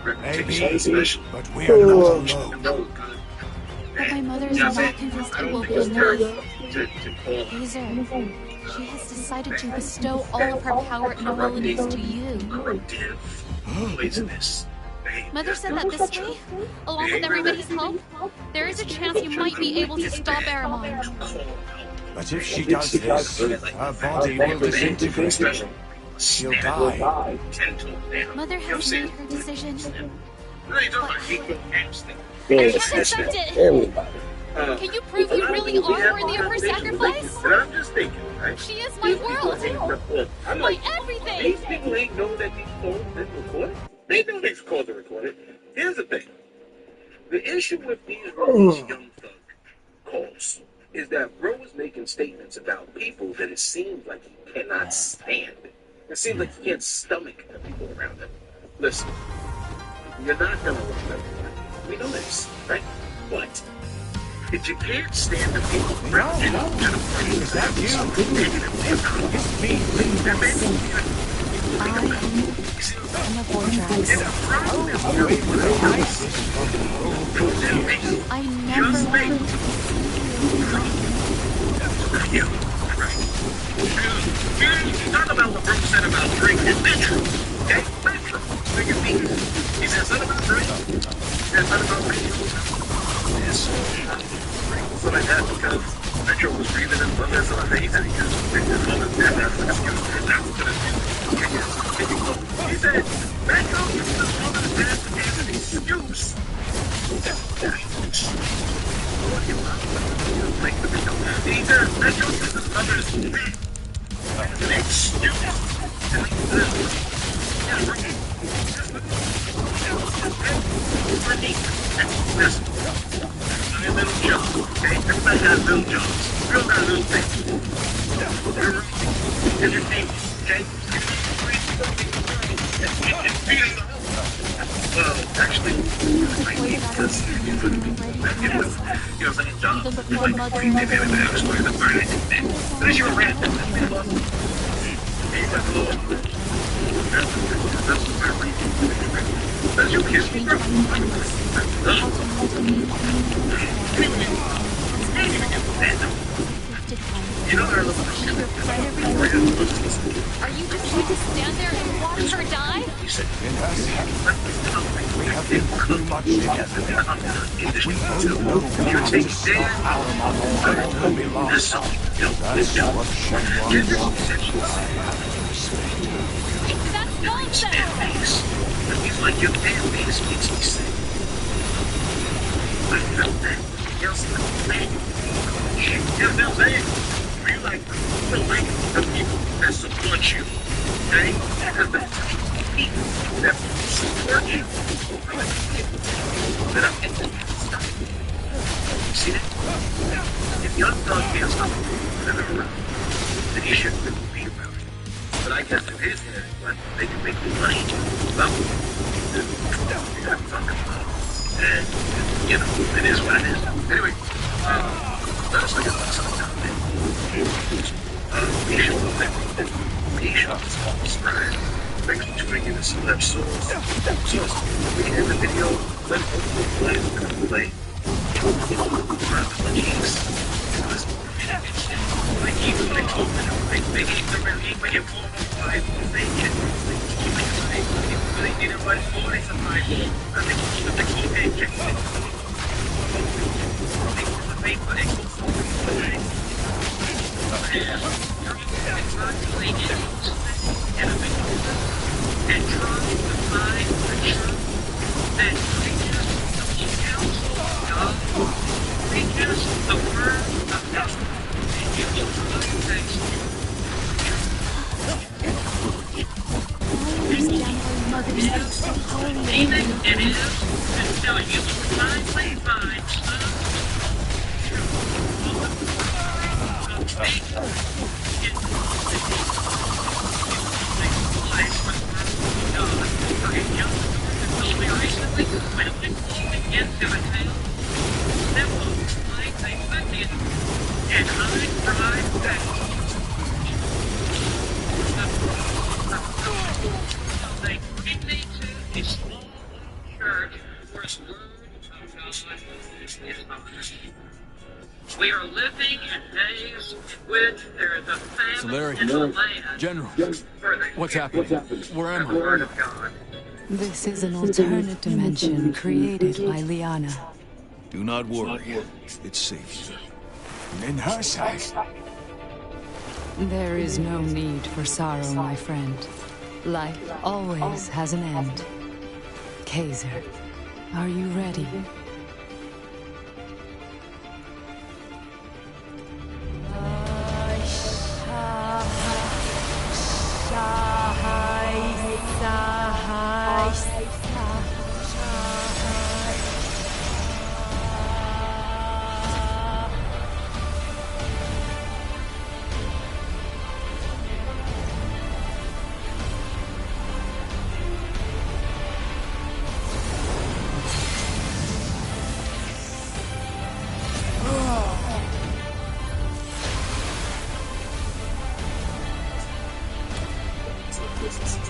reputation,
Maybe,
especially.
but we are not alone.
But my mother is not convinced it will be enough. Kaiser, she has decided to bestow all of her power and abilities to you.
Poisonous.
Mother said that this way, along with everybody's help, there is a chance you might be able to stop Aramon.
But if she does this, her body will disintegrate. She'll die.
Mother has made her decision.
No, you don't like equal amps.
I can't accept it. Can you prove you really are worthy of her sacrifice?
And I'm just thinking, right?
She is my world.
I'm
My
like,
everything.
these people ain't know that these calls been recorded. They know these calls are recorded. Here's the thing. The issue with these Young Thug calls is that bro is making statements about people that it seems like he cannot stand. It seems like he can't stomach the people around him. Listen, you're not gonna love everybody. We know this, right? But if you can't stand the people around you, is that you? It's me.
I'm a Voidrax.
I never
You, right? You talk about what Brooke said about drink. It's been true, okay? Not true. Look at me. He said something about drink. He said something about drink. Yes. So like that because Metro was breathing his mother's on the he's his mother's dead. That's what he said, Metro is his mother's death as an excuse. Little job, okay? Everybody has little jobs. We all got little things. Entertainment, okay? Well, actually, I need because you know what I'm saying, John, maybe I would have explained the part I didn't think. But as you were ran, that's your kiss. You know,
are you just going to stand there and watch her die?
We have been too much together. We both know we have to stop Aramon or it will be lost. That's what Shenron wants.
That's nonsense!
But he's like, your fan base makes me sick. I felt that. Feels like you feel bad. You like the people that support you. Okay? Because the people that support you are the people that are in the stuff. You see that? If your dog feels something around, then you shouldn't be around it. But I guess it is there, but they can make me money. Well, you gotta fuck them. And, you know, it is what it is. Anyway, let us think about something down there. Patience, right? Thanks for tuning in to Celeb Souls. So, we can end the video, then play. Like even when I told them, they keep the really, when you pull them aside, they need a one for it, and they keep the key and check it. They put the paper, they put the paper. And try to find the truth and preaches the counsel of God, preaches the word of God, and you will find thanks. It is until you finally find we are living in days in which there is a famine in the land.
General, what's happening? Where am I?
This is an alternate dimension created by Liana.
Do not worry. It's safe here.
In her sight.
There is no need for sorrow, my friend. Life always has an end. Kaiser, are you ready?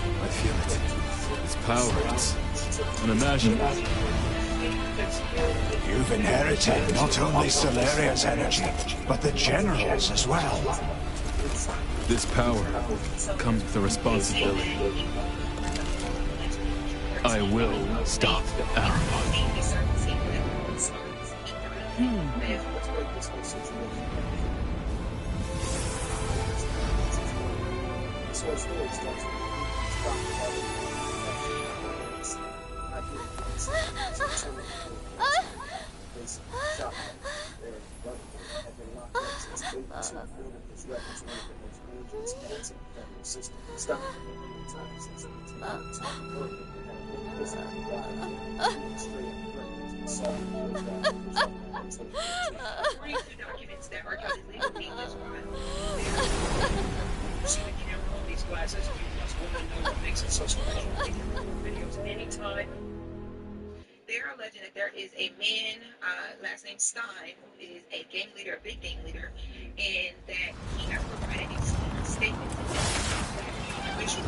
I feel it. Its power, it's unimaginable.
You've inherited not only Solaria's energy, but the General's as well.
This power comes with a responsibility. I will stop Aramon.
Documents that R. Kelly legally is you see the camera on these glasses, you must want to know what makes it so special. They can record videos anytime. They're alleging that there is a man, last name Stein, who is a gang leader, a big gang leader, and that he has provided a statement to the official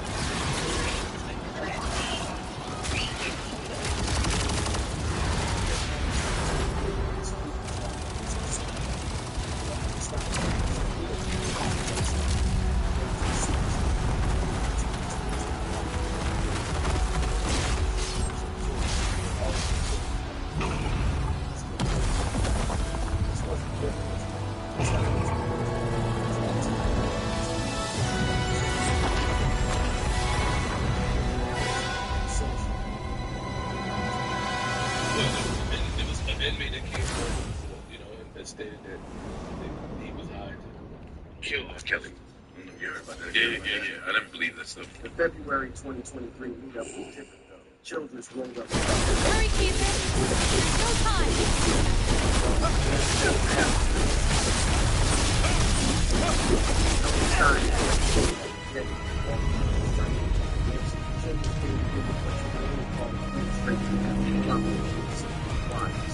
stated that he was hired to kill R. Kelly. You heard about that? Yeah. I didn't believe that stuff.
The February 2023 meetup was different, though. Childress rolled up.
Hurry, Keith! There's no time!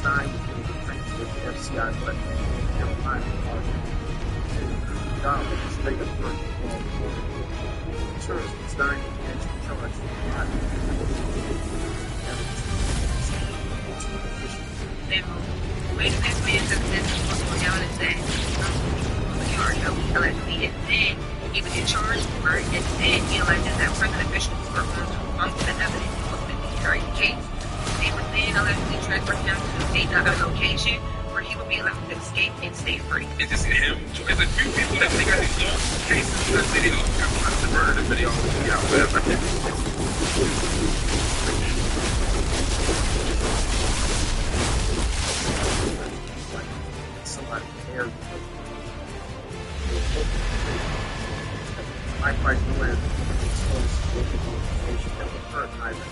Stein was getting the transfer to FCI, but never mind the party. God was straight up working for insurance. Stein began to charge
Now, wait a next man took this and go down and say, you are allegedly, and then he would get charged for it, and then he alleged that prison officials were going to bump the evidence and was going to carry the case. They would then allegedly transfer him to another location where he would be allowed to escape and stay free.
It's just him. It's a few people that they got these cases that they didn't want to murder the video. Yeah, whatever.
Somebody there. My price lawyer exposed to information that was hurt either.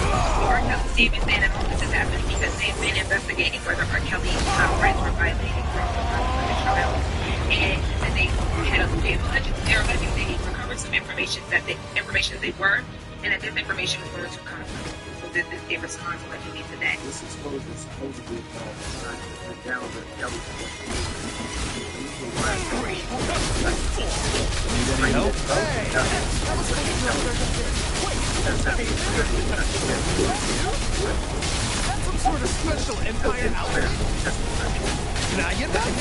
R. Kelly Stevens saying that all this is happening because they've been investigating whether R. Kelly's rights were violated from the trial, and that they're going to be recovered some information that they were, and that this information was going to come. So this is their response allegedly to that.
This exposure supposedly down the Kelly.
Need any help?
That's some sort of special Empire outfit. Can I get that?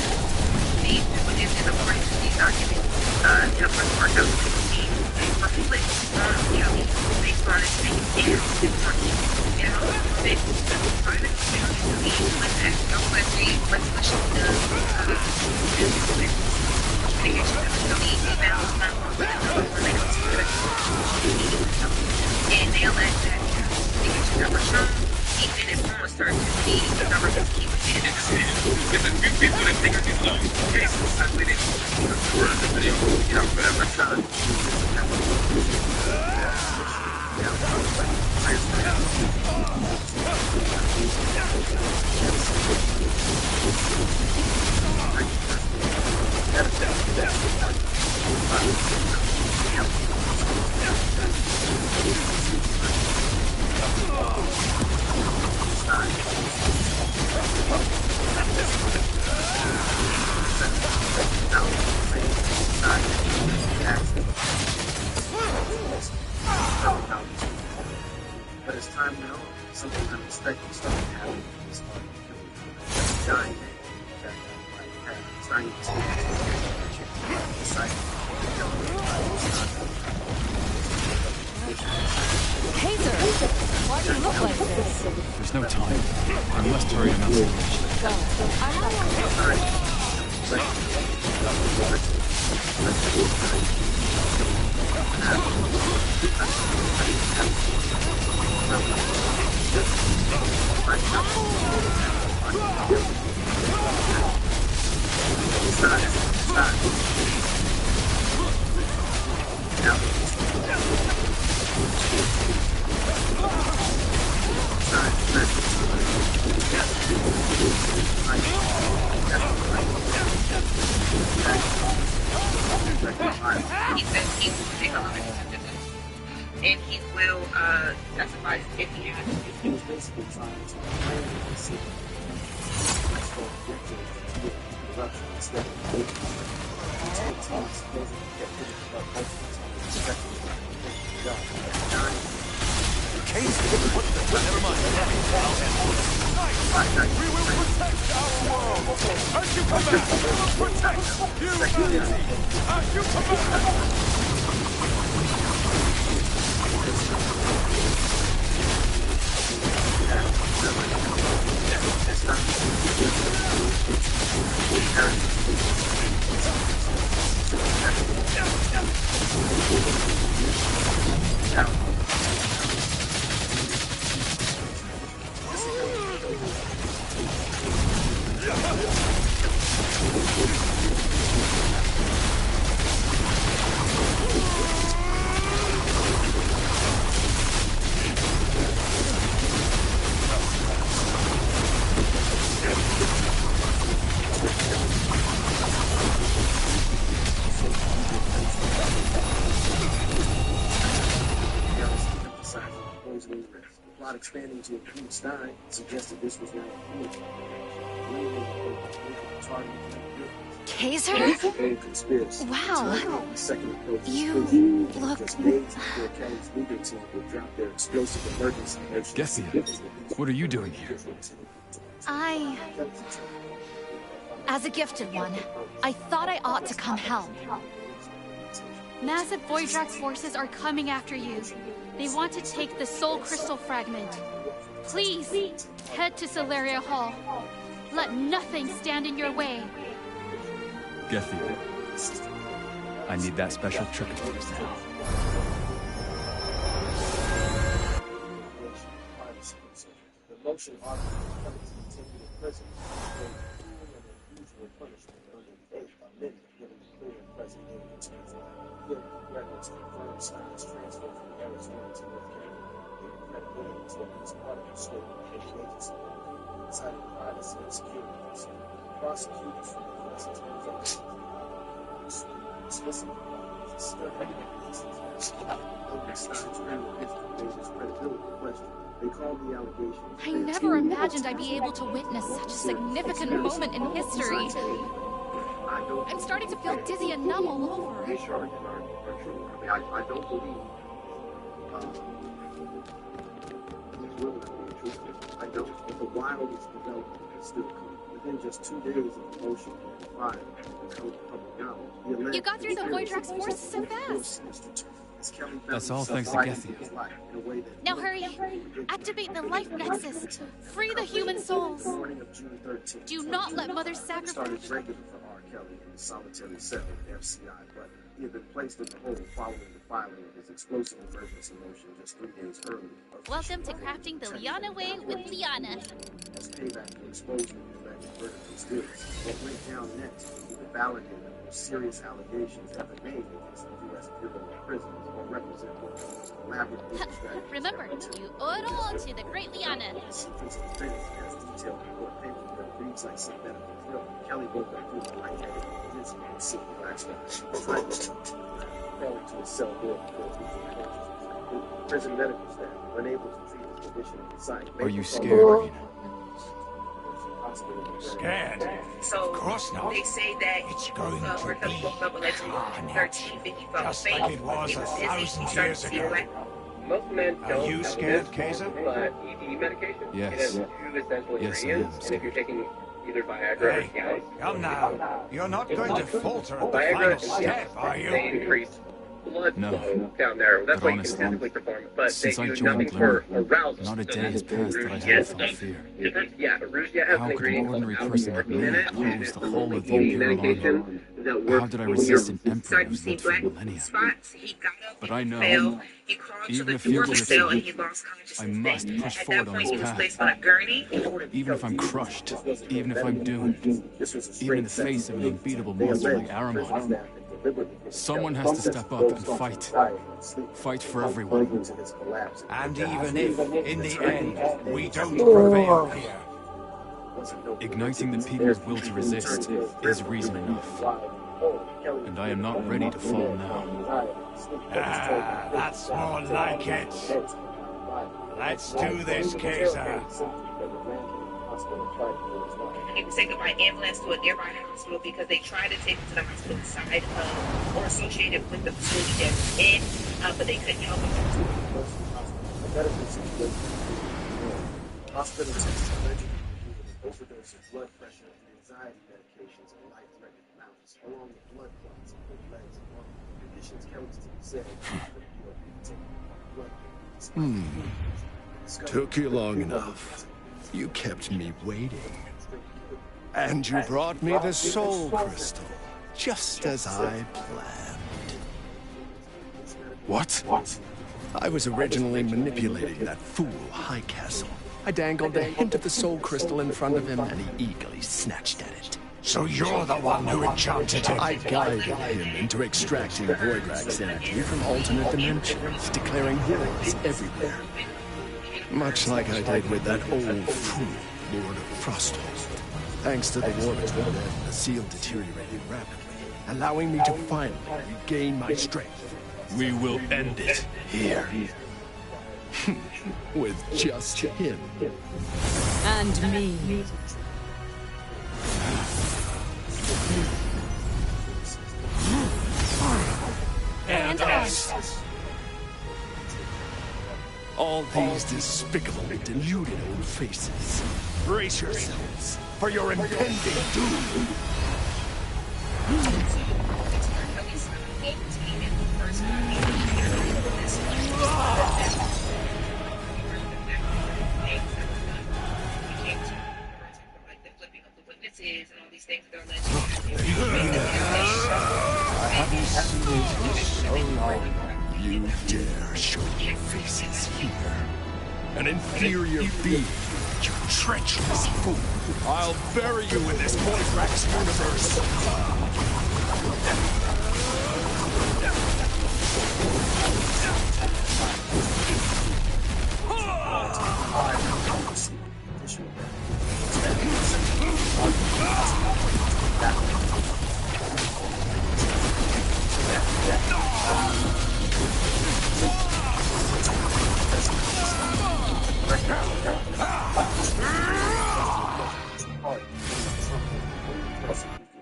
These people is according to these documents. In a first part of the team, they were split on Kelly based on it taking down his money. Now, they private security with that. Let's see, let's push the and they allege that the number shown, even if someone starts to see the number of people in it.
It's a few people that think it's long cases that they didn't murder the video. You know, whatever time.
But as time went on, something unexpected started happening. He started killing dying that starting to
Hazer, why do you look like this?
There's no time. I must hurry him out.
corruption instead of belief. Teams supposedly kept hitting the expecting
Never mind. I'll handle it. Nice. We will protect our world. As you command, we will protect humanity. As you command.
Expanding to include Stein suggested this was now a
Kaiser? Wow. You look...
Gessia, what are you doing here?
As a gifted one, I thought I ought to come help. Massive Voidrax forces are coming after you. They want to take the Soul Crystal Fragment. Please, head to Solaria Hall. Let nothing stand in your way.
Gessia, I need that special trick of yours now.
The motion ought to continue in prison. Unusual punishment under the age by many, given the clear and present evidence. Records confirm Stein's transfer from Arizona to North Carolina. Credibility to at least part of the story of the agency, citing privacy and security concerns. Prosecutors from the U.S. Attorney's Office explicitly as a study of cases. Over Stein's criminal history made his credibility questioned. They called the allegations.
I never imagined I'd be able to witness such a significant moment in history. I'm starting to feel dizzy and numb all over.
They sure are true. I don't believe these women are being truthful. I don't. But the wildest development is still coming. Within just 2 days of the motion being filed and public knowledge,
you got through the Voidrax force so fast.
That's all thanks to Gessia.
Now hurry. Activate the Life Nexus. Free the human souls. Do not let Mother sacrifice.
Kelly in the solitary cell of FCI, but he had been placed in the hole following the filing of his explosive emergency motion just 3 days earlier.
Welcome to Crafting the Liana Way with Liana.
As payback for exposing the alleged verdict conspiracy, what went down next either validated the most serious allegations ever made against the U.S. Bureau of Prisons or represent one of the most elaborate legal strategies.
Remember, you owe it all to the great Liana.
The sequence of events as detailed in court paperwork reads like some medical thriller. Kelly woke up through the light-headed dizzy and sick accident, crawling to his cell door before losing consciousness. Prison medical staff, unable to treat his condition at the site.
Are you scared, Rena?
Scared?
So,
of course not.
They say that
it's going to be
carnage,
just like it was 1,000 years ago.
Most men
Are
don't
you scared, Kaiser?
But ED medication
Yes.
it has 2 essential
Yes, I am
ingredients, and if you're taking either Viagra or
Hey,
Cialis,
come now. You're not going to falter at the
Viagra
final
and
step, are
Cialis, they
you?
increase blood
No.
flow down there. That's
But
why you can
honestly,
physically perform it, but they
since I
do
joined
nothing for
Glimmer,
arousal.
not a day has passed that I haven't
Yes,
felt fear.
yeah, but Ruzia has
How
an
could an
ingredient
ordinary
called
person like
albumin in
me
it,
oppose the
and
whole of
it's
the
a
Imperial
medication
Army?
that works
How did I
when
resist
you're
an emperor
started
who's
to see
lived for
black
millennia?
spots. He got up,
But
he
I know,
fell, he crawled to
even
the
if
door
you're
of the
here
cell and
too,
he lost
I
consciousness.
must
Then,
push
at
forward
that
on
point,
this
he was
path.
placed on a gurney.
Even if I'm crushed, even if I'm doomed, even in the face of an unbeatable monster like Aramon, someone has to step up and fight. Fight for everyone.
And even if, in the end, we don't prevail here,
Igniting the people's will to resist is reason enough. And I am not ready to fall now.
Ah, that's more like it. Let's do this, Kaiser.
when he was taken by ambulance to a nearby hospital because they tried to take him to the hospital side of or associated with the facility that was in, but they couldn't help him.
Hospital tests allegedly included an overdose of blood pressure and anxiety medications and life-threatening amounts, along with blood clots in both legs and arms. Conditions Kelly's team said
Took you long enough. You kept me waiting. And you brought me the Soul Crystal, just as I planned.
What?
I was originally manipulating that fool Highcastle. I dangled a hint of the Soul Crystal in front of him, and he eagerly snatched at it.
So you're the one who enchanted him?
I guided him into extracting Voidrak's energy from alternate dimensions, declaring wars everywhere. Much like I did with that old fool, Lord of Frosthold. Thanks to the Warbiton, the seal deteriorated rapidly, allowing me to finally regain my strength.
We will end it here.
With just him.
And me.
And us. All these despicable, deluded old faces. Brace yourselves for your impending doom.
And all these things that are
You dare show your faces here. An inferior being, you treacherous fool. I'll bury you in this Voidrak's universe.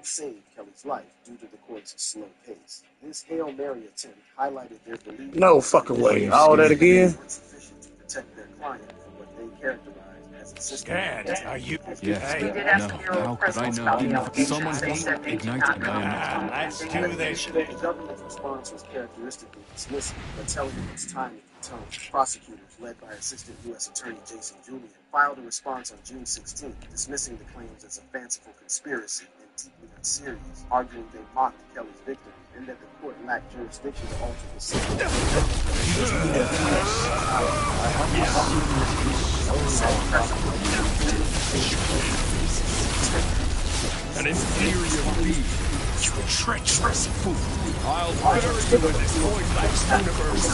Saved Kelly's life due to the court's slow pace. This Hail Mary attempt highlighted their belief.
No fucking way. All that again?
Sufficient to protect their client from what they characterized as a system.
Scared? Are you?
Yes,
Hey.
but no. How could I know? Even if someone can ignite the dynamite.
Let's do this.
The government's response was characteristically dismissive, but telling them its timing and tone. Prosecutors, led by Assistant U.S. Attorney Jason Julian, filed a response on June 16th, dismissing the claims as a fanciful conspiracy and deeply unserious, arguing they mocked Kelly's victim and that the court lacked jurisdiction to alter the system.
An inferior being, you treacherous fool. I'll bury you in this Voidrak's universe.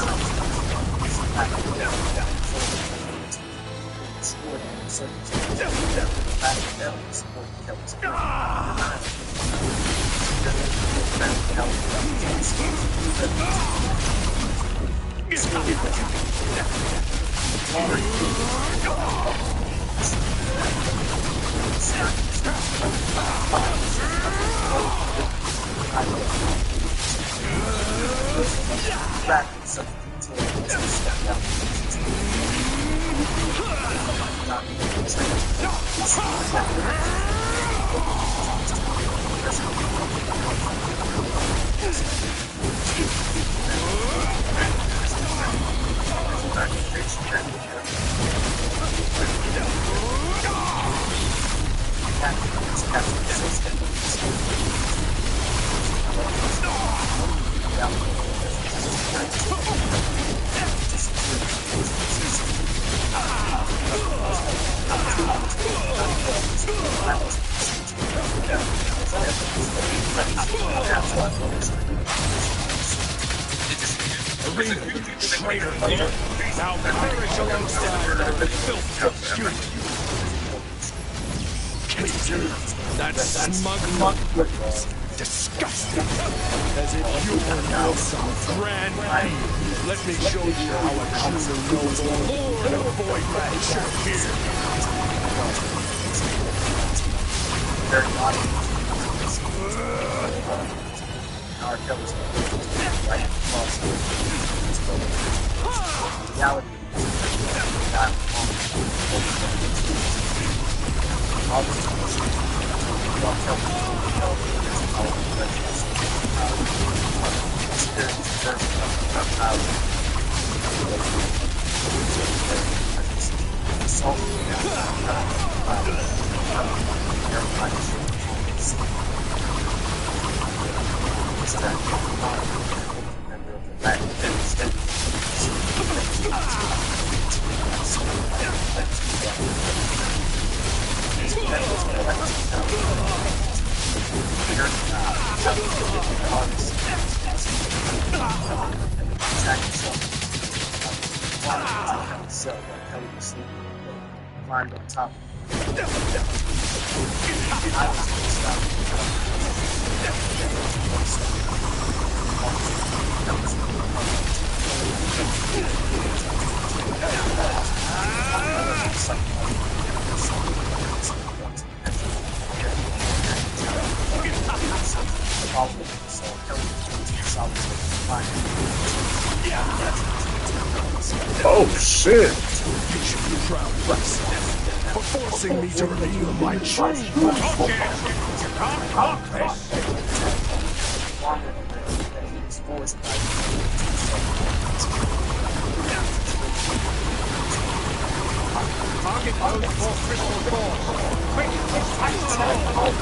Arena, traitor! Now perish alongside the filth
That smug look was disgusting. As if you were now some grand king. Let me show you how a true knows the Lord of Voidrak should hear.
very body. R. Kelly's right across the reality climbed on top.
Oh shit!
You should be proud of yourself for forcing me to reveal my truth.
Target those 4 crystal balls. Quick, fight them all.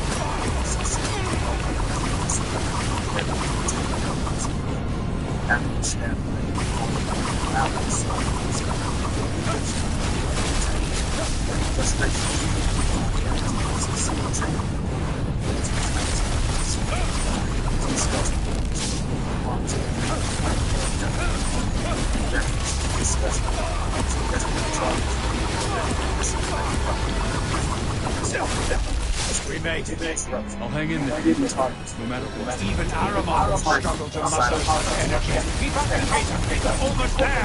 We made it.
I'll hang in there, no matter what.
Even Aramon struggled to muster energy.
Keep up the pace, we're almost there.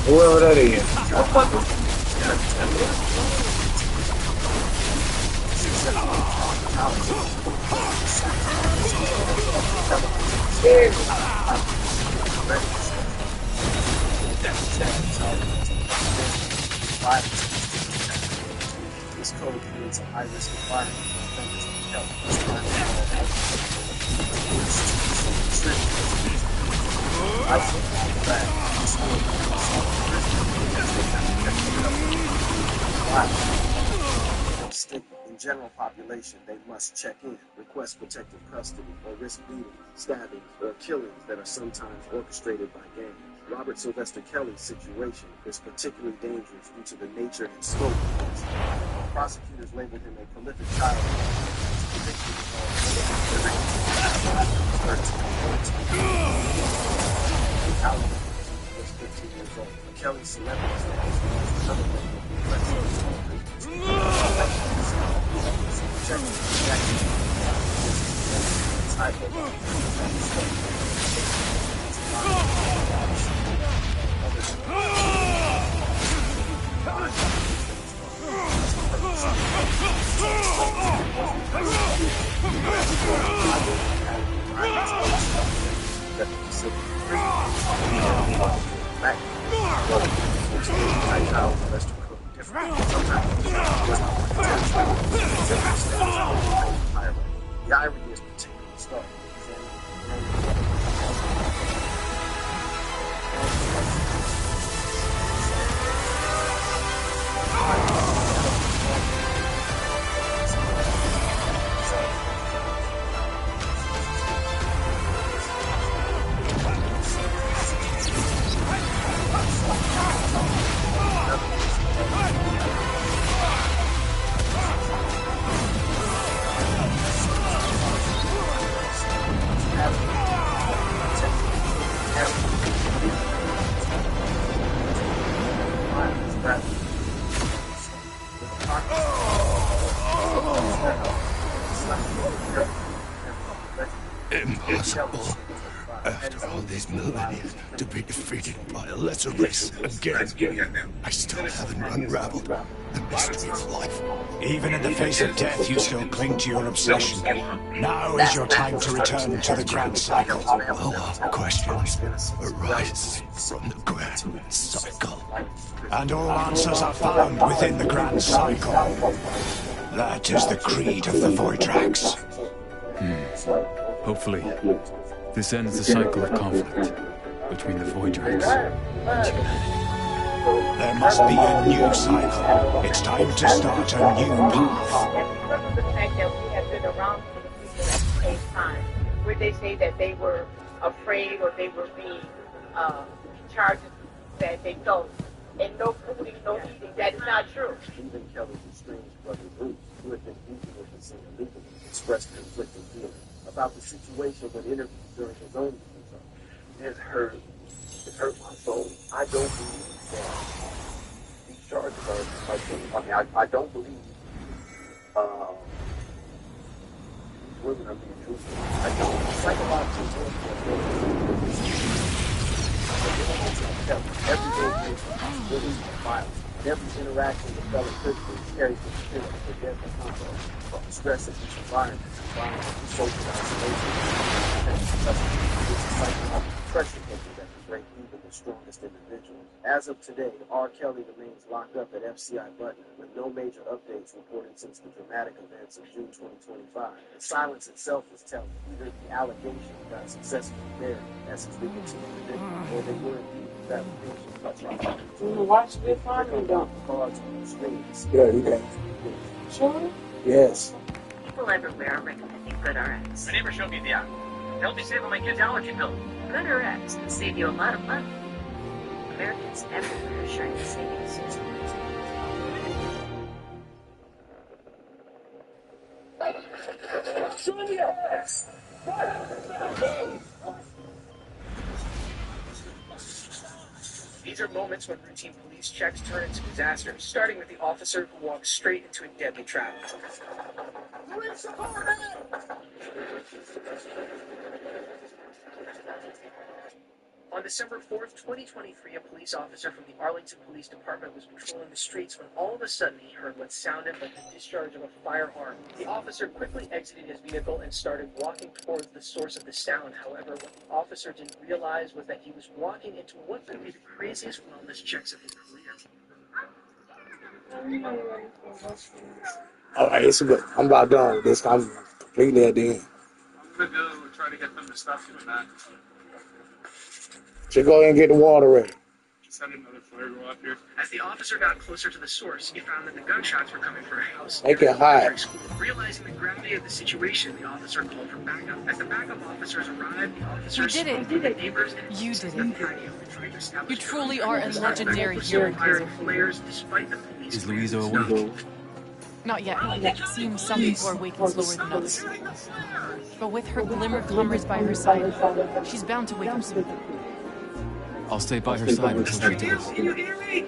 Whoever that is.
This code creates a high-risk environment for offenders to help this crime. In general population, they must check in, request protective custody, or risk beatings, stabbings, or killings that are sometimes orchestrated by gangs. Robert Sylvester Kelly's situation is particularly dangerous due to the nature and scope of this. Prosecutors labeled him a prolific child Allen was 15 years old. Kelly's celebrity status was another level of the irony is particularly stark.
Impossible. After all these millennia, to be defeated by a lesser race again. I still haven't unraveled the mystery of life.
Even in the face of death, you still cling to your obsession. Now is your time to return to the Grand Cycle.
All questions arise from the Grand Cycle.
And all answers are found within the Grand Cycle. That is the creed of the Voidrax.
Hopefully, this ends the cycle of conflict between the Voidrax and humanity.
There must be a new cycle. It's time to start a new path.
The fact that we have been around for the people at the same time, where they say that they were afraid or they were being charged that they don't. And no cooling, no heating. That is not true.
Even Kelly's estranged brother Bruce, who had been beaten with the same legally, expressed conflicting feelings about the situation when interviewed during his own trial. It hurt my soul. I don't believe that these charges are I don't believe these women are being truthful. I don't. Psychological every day is violence. Every interaction with fellow Christians carries the potential for death and conflict. From stress in this environment, social isolation, and it's a psychological pressure cooker that can break even the strongest individuals. As of today, R. Kelly remains locked up at FCI Butner, with no major updates reported since the dramatic events of June 2025. The silence itself is telling. Either the allegations got successfully buried, as his legal team predicted, or they were indeed fabrication.
Watch the farming dump.
Cards on the screens.
Yeah, you can.
Sure.
Yes.
People everywhere are recommending GoodRx.
My neighbor showed me the app. Helped me save on my kid's allergy pill.
GoodRx will save you a lot of money. Americans everywhere are sharing the savings.
These are moments when routine police checks turn into disasters, starting with the officer who walks straight into a deadly trap. On December 4th, 2023, a police officer from the Arlington Police Department was patrolling the streets when all of a sudden he heard what sounded like the discharge of a firearm. The officer quickly exited his vehicle and started walking towards the source of the sound. However, what the officer didn't realize was that he was walking into what could be the craziest wellness checks of his career.
Alright, it's good. I'm about done with this. I'm completely at the end.
I'm gonna go try to get them to stop doing that.
Just go ahead and get the water ready.
Just had another flare go off here. As the officer got closer to the source, he found that the gunshots were coming from a house.
Make it hot.
Realizing the gravity of the situation, the officer called for backup. As the backup officers arrived, the officers spoke with the neighbors and
You did
the
it.
patio to try to establish
You truly are a legendary hero,
firing
Kaiser.
flares despite the police.
Is Louisa awake?
Not yet. It seems some people are waking slower than others. But with her glimmer glimmers by her side, she's bound to wake up soon.
I'll stay by her side until she does.
Can you hear me?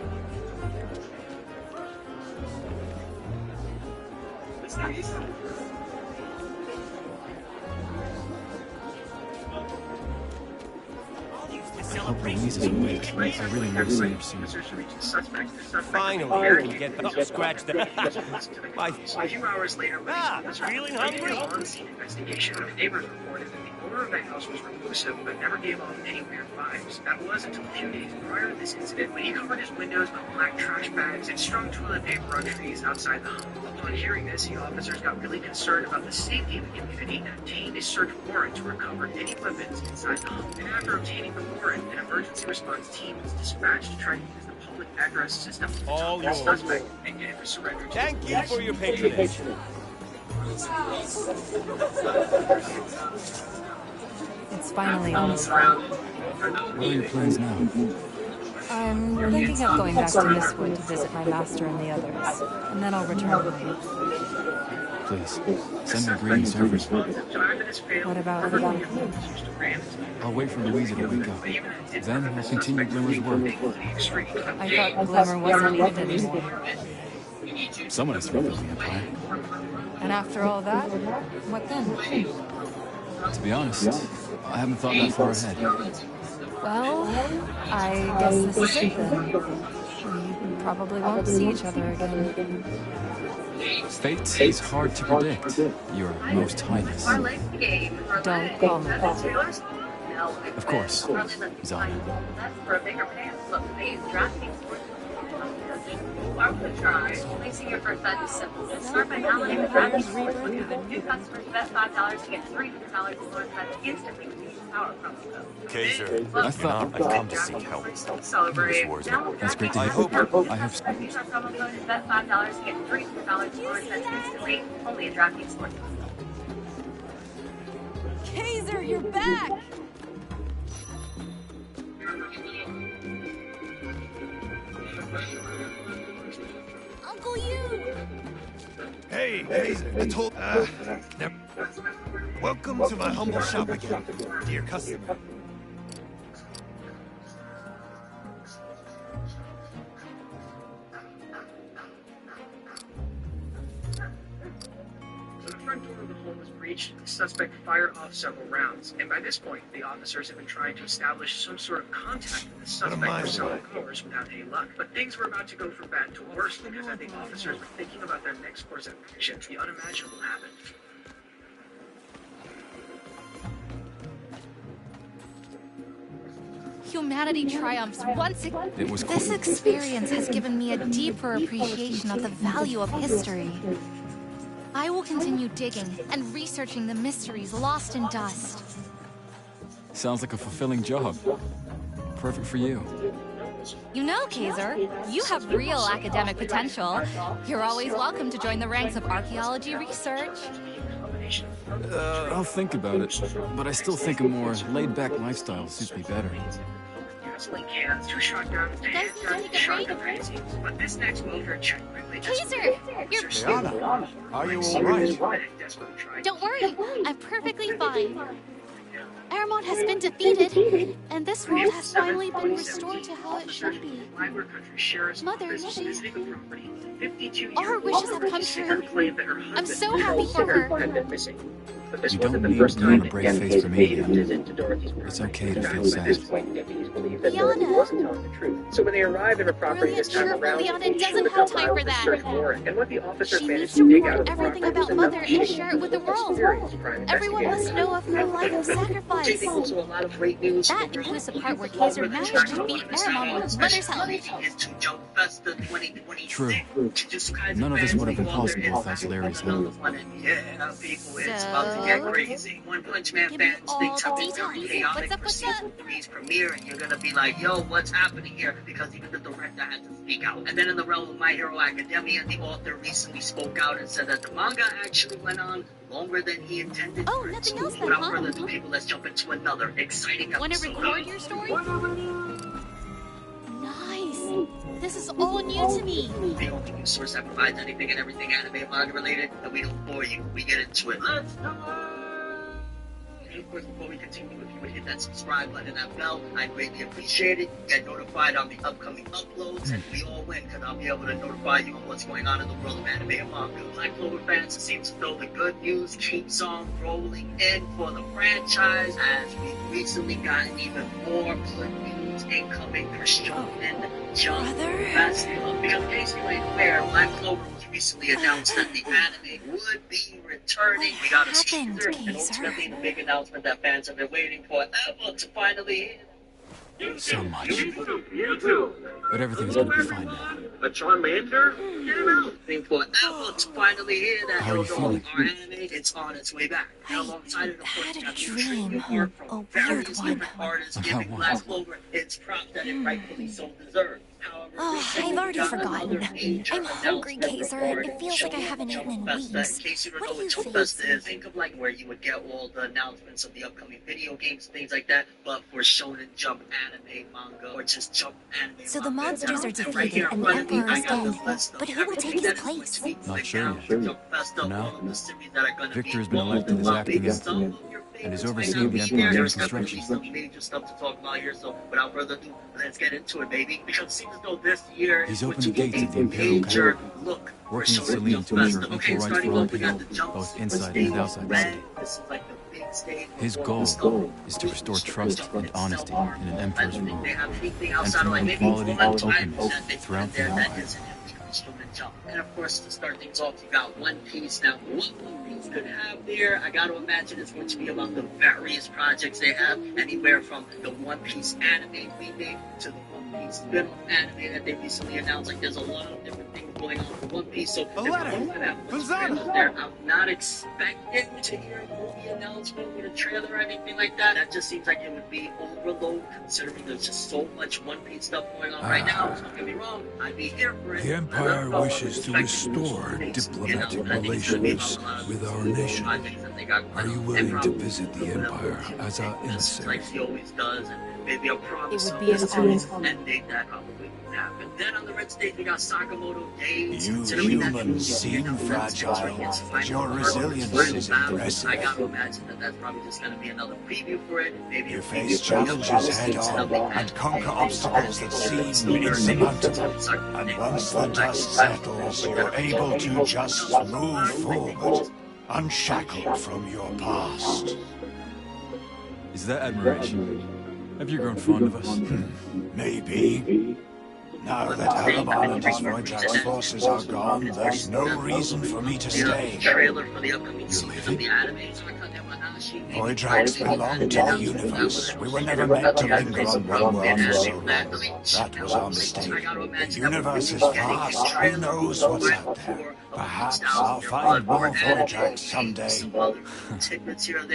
I hope Louise is awake. I really want to see her soon.
Finally, we get back to scratch that.
A few hours later,
feeling hungry?
On-scene investigation, the neighbors reported that the owner of the house was reclusive but never gave off any weird vibes. That was until a few days prior to this incident when he covered his windows with black trash bags and strung toilet paper on trees outside the home. Upon hearing this, the officers got really concerned about the safety of the community and obtained a search warrant to recover any weapons inside the home. And after obtaining the warrant, an emergency response team was dispatched to try to use the public address system to
All
the
yours.
suspect and get him to surrender.
Thank you for your patronage.
It's finally on.
What are your plans now?
I'm thinking of going back to Mistwood to visit my master and the others, and then I'll return home.
Please, send my greetings to everyone.
What about you?
I'll wait for Louisa to wake up. Then we'll continue Glimmer's work.
I thought Glimmer wasn't needed anymore.
Someone has to rebuild the Empire.
And after all that, what then?
To be honest, I haven't thought that far ahead.
Well, I guess this is it then. We probably won't see each other again.
Fate is hard to predict, Your Most Highness.
Don't call me that.
Of course, Zana.
For a bigger payout, look, they use DraftKings. Or we could try placing your first bet is simple. Start by downloading the DraftKings app. New customers bet $5 to get $300 in bonus bets instantly with use power promo code.
Kaiser,
I thought
I've come to seek help.
Celebrate.
That's great to hear. I hope so.
Use our promo code and bet $5 to get $300 in bonus bets instantly. Only in DraftKings Sportsbook.
Kaiser, you're back! Uncle you!
Hey, I told... welcome to my humble shop again, dear customer.
The front door of the home was breached, the suspect fired off several rounds, and by this point, the officers had been trying to establish some sort of contact with the suspect for several hours without any luck. But things were about to go from bad to worse because I think officers were thinking about their next course of action. The unimaginable happened.
Humanity triumphs once again.
It was
This experience has given me a deeper appreciation of the value of history. I will continue digging and researching the mysteries lost in dust.
Sounds like a fulfilling job. Perfect for you.
You know, Kaiser, you have real academic potential. You're always welcome to join the ranks of archaeology research.
I'll think about it, but I still think a more laid-back lifestyle suits me better.
Gasoline cans, 2 shotguns, handguns, shotgun magazines. But this next welfare check quickly
Kaiser, you're...
Brianna, are you alright?
Don't worry, I'm perfectly fine. Aramon has been defeated, and this world has finally been restored to how it should be. Mother, all her wishes have come true. I'm so happy for her.
You don't need to put a brave face for me. It's okay to feel sad.
Liana!
So when they arrive at her property this time around,
Liana doesn't have time for that.
And what the officers
She
managed
needs
to
to
dig out
report
of the
everything
property was
about
enough
Mother
to
and share it with the world. Everyone must know of her life of sacrifice.
Also a lot of great news.
That includes the part where Kaiser managed to beat Aramon with Mother's help.
True. None of this would have been possible without Larry's help.
Yeah, people, it's about to get crazy. One Punch Man fans things have been very chaotic for season 3's premiere, and you're gonna be like, yo, what's happening here? Because even the director had to speak out. And then in the realm of My Hero Academia, the author recently spoke out and said that the manga actually went on longer than he intended.
Oh, nothing else then,
Without
huh?
further ado, people, let's jump into another exciting episode.
Want to record your story? Nice. This is all new to me.
The only news source that provides anything and everything anime and manga related, and we don't bore you. We get into it. Let's go! And of course, before we continue, if you would hit that subscribe button and that bell, I'd greatly appreciate it. Get notified on the upcoming uploads, and we all win, because I'll be able to notify you on what's going on in the world of anime and manga. Black Clover fans, it seems as though the good news keeps on rolling in for the franchise, as we've recently gotten even more good news incoming for Shonen Jump Festival. Because in case you ain't aware, Black Clover was recently announced that the anime would be returning. We got a teaser, and ultimately the big announcement that fans have been waiting for ever to finally hit.
So much.
YouTube.
But everything's gonna be fine now.
A Charmander? Been forever to finally hear that
How are you feeling?
our anime, it's on its way back. And alongside it, of course,
had a
got the
dream,
work
a
from
weird
various
one.
different artists,
About
giving
what?
Black Clover its props that it rightfully so deserves. However,
Oh, I've already forgotten. I'm hungry, Kaiser. It feels like I haven't eaten in weeks.
In case you don't
What
know
do you
what Jump
think?
Fest is, think of like where you would get all the announcements of the upcoming video games, things like that, but for Shonen Jump anime manga, or just Jump anime
So the
manga.
monsters are
And
defeated
right here in
and the
front of me,
Emperor
I
is
got the
dead.
list of
But who will take
everything
his
that is going
place?
to be
Not
going
sure
down
yet.
for Jump Fest of
For now,
all of the series that are gonna
Victor
be
has been elected as acting emperor and is overseeing the Empire's
There's
construction.
definitely some major stuff to talk about here, so without further ado, let's get into it, baby. Because it seems as though this year
He's
is
opened
going
the
to
gates
be
of the
a
Imperial
major
capital,
look
working with
for Shonen
Celine
Jump
to
Fest.
ensure
Okay,
equal rights
starting
for all
off, we got
people,
the jumps
both
with
inside
State
and outside the
Red.
city.
This is like the big
His goal is to restore trust and honesty in an emperor's rule, and promote equality and openness throughout the empire.
And of course, to start things off, you got One Piece. Now, what One Piece could have there, I got to imagine it's going to be about the various projects they have, anywhere from the One Piece anime remake to the One Piece spin-off anime that they recently announced. Like, there's a lot of different things going on for One Piece. So, there, I'm not expecting to hear a movie announcement with a trailer or anything like that. That just seems like it would be overload, considering there's just so much One Piece stuff going on right now. So don't get me wrong, I'd be here for it.
The Empire wishes to restore diplomatic relations with our nation. Are you willing to visit the Empire as our emissary?
Like he always does, and maybe a promise
It would be an honor.
end date that probably won't happen. Then on the red stage, we got Sakamoto Days.
You humans seem fragile, but your resilience is impressive.
I gotta imagine that that's probably just gonna be another preview for it. Maybe
you face challenges head on and conquer obstacles that seem insurmountable. And once the dust settles, you're able to just move forward, unshackled from your past.
Is that admiration? Have you grown fond of us?
Maybe. Now that Aramon and his Voidrak's forces are gone, there's no reason for me to stay.
Trailer for the upcoming season of the anime.
Voidraks belong to the universe. We were never meant to linger on one world for so long. That was our mistake. The universe is vast. Who knows what's out there? Perhaps I'll find more Voidraks someday.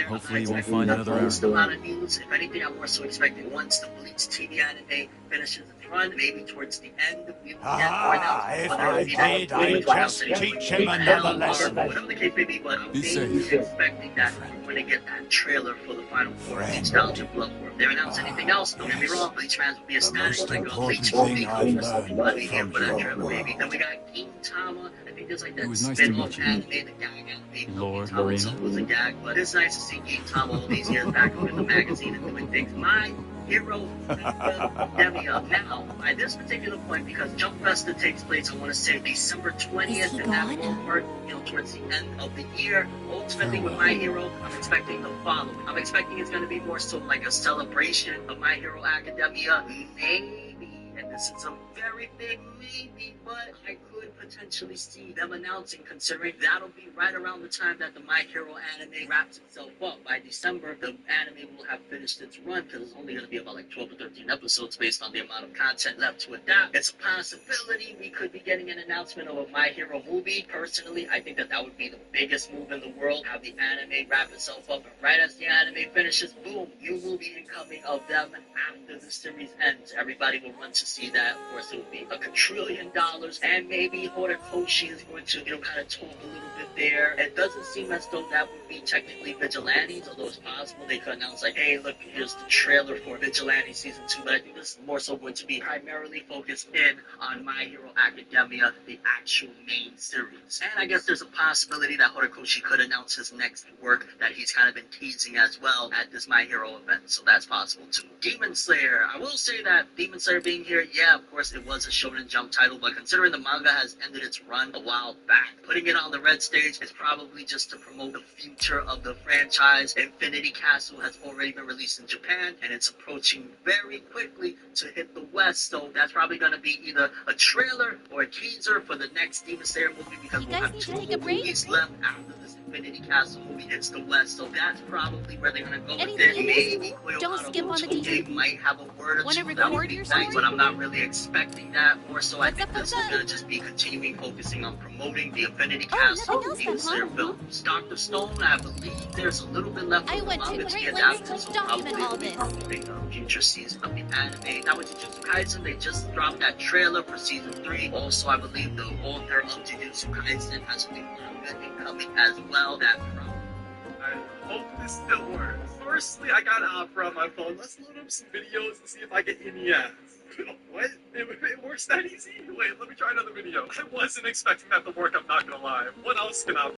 Hopefully you won't find another Aaron.
A lot of news. If anything, I'm more so expecting once the Bleach TV anime finishes its run, maybe towards the end, we will get more announcements.
If I did, I'd just teach him another lesson.
Whatever the case may be, but I'm expecting that we're going to get that trailer for the Final Four Nostalgia Blood War. If they announce anything else, don't get me wrong, Bleach fans will be ecstatic. Like a Bleach movie. I'll be here for that trailer, baby. Then we got Gintama. I think there's like that spin-off anime, the gag anime.
Lord Marina.
Was a gag, but it's nice to see Gintama all these years back up in the magazine and doing things. My Hero Academia. Now, by this particular point, because Jump Festa takes place, I want to say December 20th, and that will mark, towards the end of the year. Ultimately, with My Hero, I'm expecting the following. I'm expecting it's going to be more so like a celebration of My Hero Academia. Maybe, and this is a very big maybe, but I could potentially see them announcing, considering that'll be right around the time that the My Hero anime wraps itself up. By December, the anime will have finished its run, because it's only going to be about like 12 or 13 episodes based on the amount of content left to adapt. It's a possibility we could be getting an announcement of a My Hero movie. Personally, I think that that would be the biggest move in the world, have the anime wrap itself up, and right as the anime finishes, boom, new movie incoming of them after the series ends. Everybody will run to see that. Of course, it would be $1 trillion, and maybe Horikoshi is going to, kind of talk a little bit there. It doesn't seem as though that would be technically Vigilantes, although it's possible they could announce like, hey, look, here's the trailer for Vigilante Season 2, but I think this is more so going to be primarily focused in on My Hero Academia, the actual main series. And I guess there's a possibility that Horikoshi could announce his next work that he's kind of been teasing as well at this My Hero event, so that's possible too. Demon Slayer. I will say that Demon Slayer being here, yeah, of course it was a Shonen Jump title, but considering the manga has ended its run a while back, putting it on the red stage is probably just to promote the future of the franchise. Infinity Castle has already been released in Japan, and it's approaching very quickly to hit the West, so that's probably going to be either a trailer or a teaser for the next Demon Slayer movie, because we'll have 2 movies left after this Infinity Castle movie hits the West, so that's probably where they're going to go with it. Maybe
Don't skip on the details.
Might have a word or two that would be nice, but I'm not really expecting that. More so, I think this is going to just be continuing focusing on promoting the Infinity Castle Demon Slayer films. Dr. Stone, I believe there's a little bit left for the manga to be adapted, so probably will be promoting the future season of the anime. Now with Jujutsu Kaisen, they just dropped that trailer for season 3. Also, I believe the author of Jujutsu Kaisen has a new manga incoming as well. That
I hope this still works. Firstly, I got Opera on my phone. Let's load up some videos and see if I get any ads. What? It works that easy? Wait, let me try another video. I wasn't expecting that to work, I'm not gonna lie. What else can I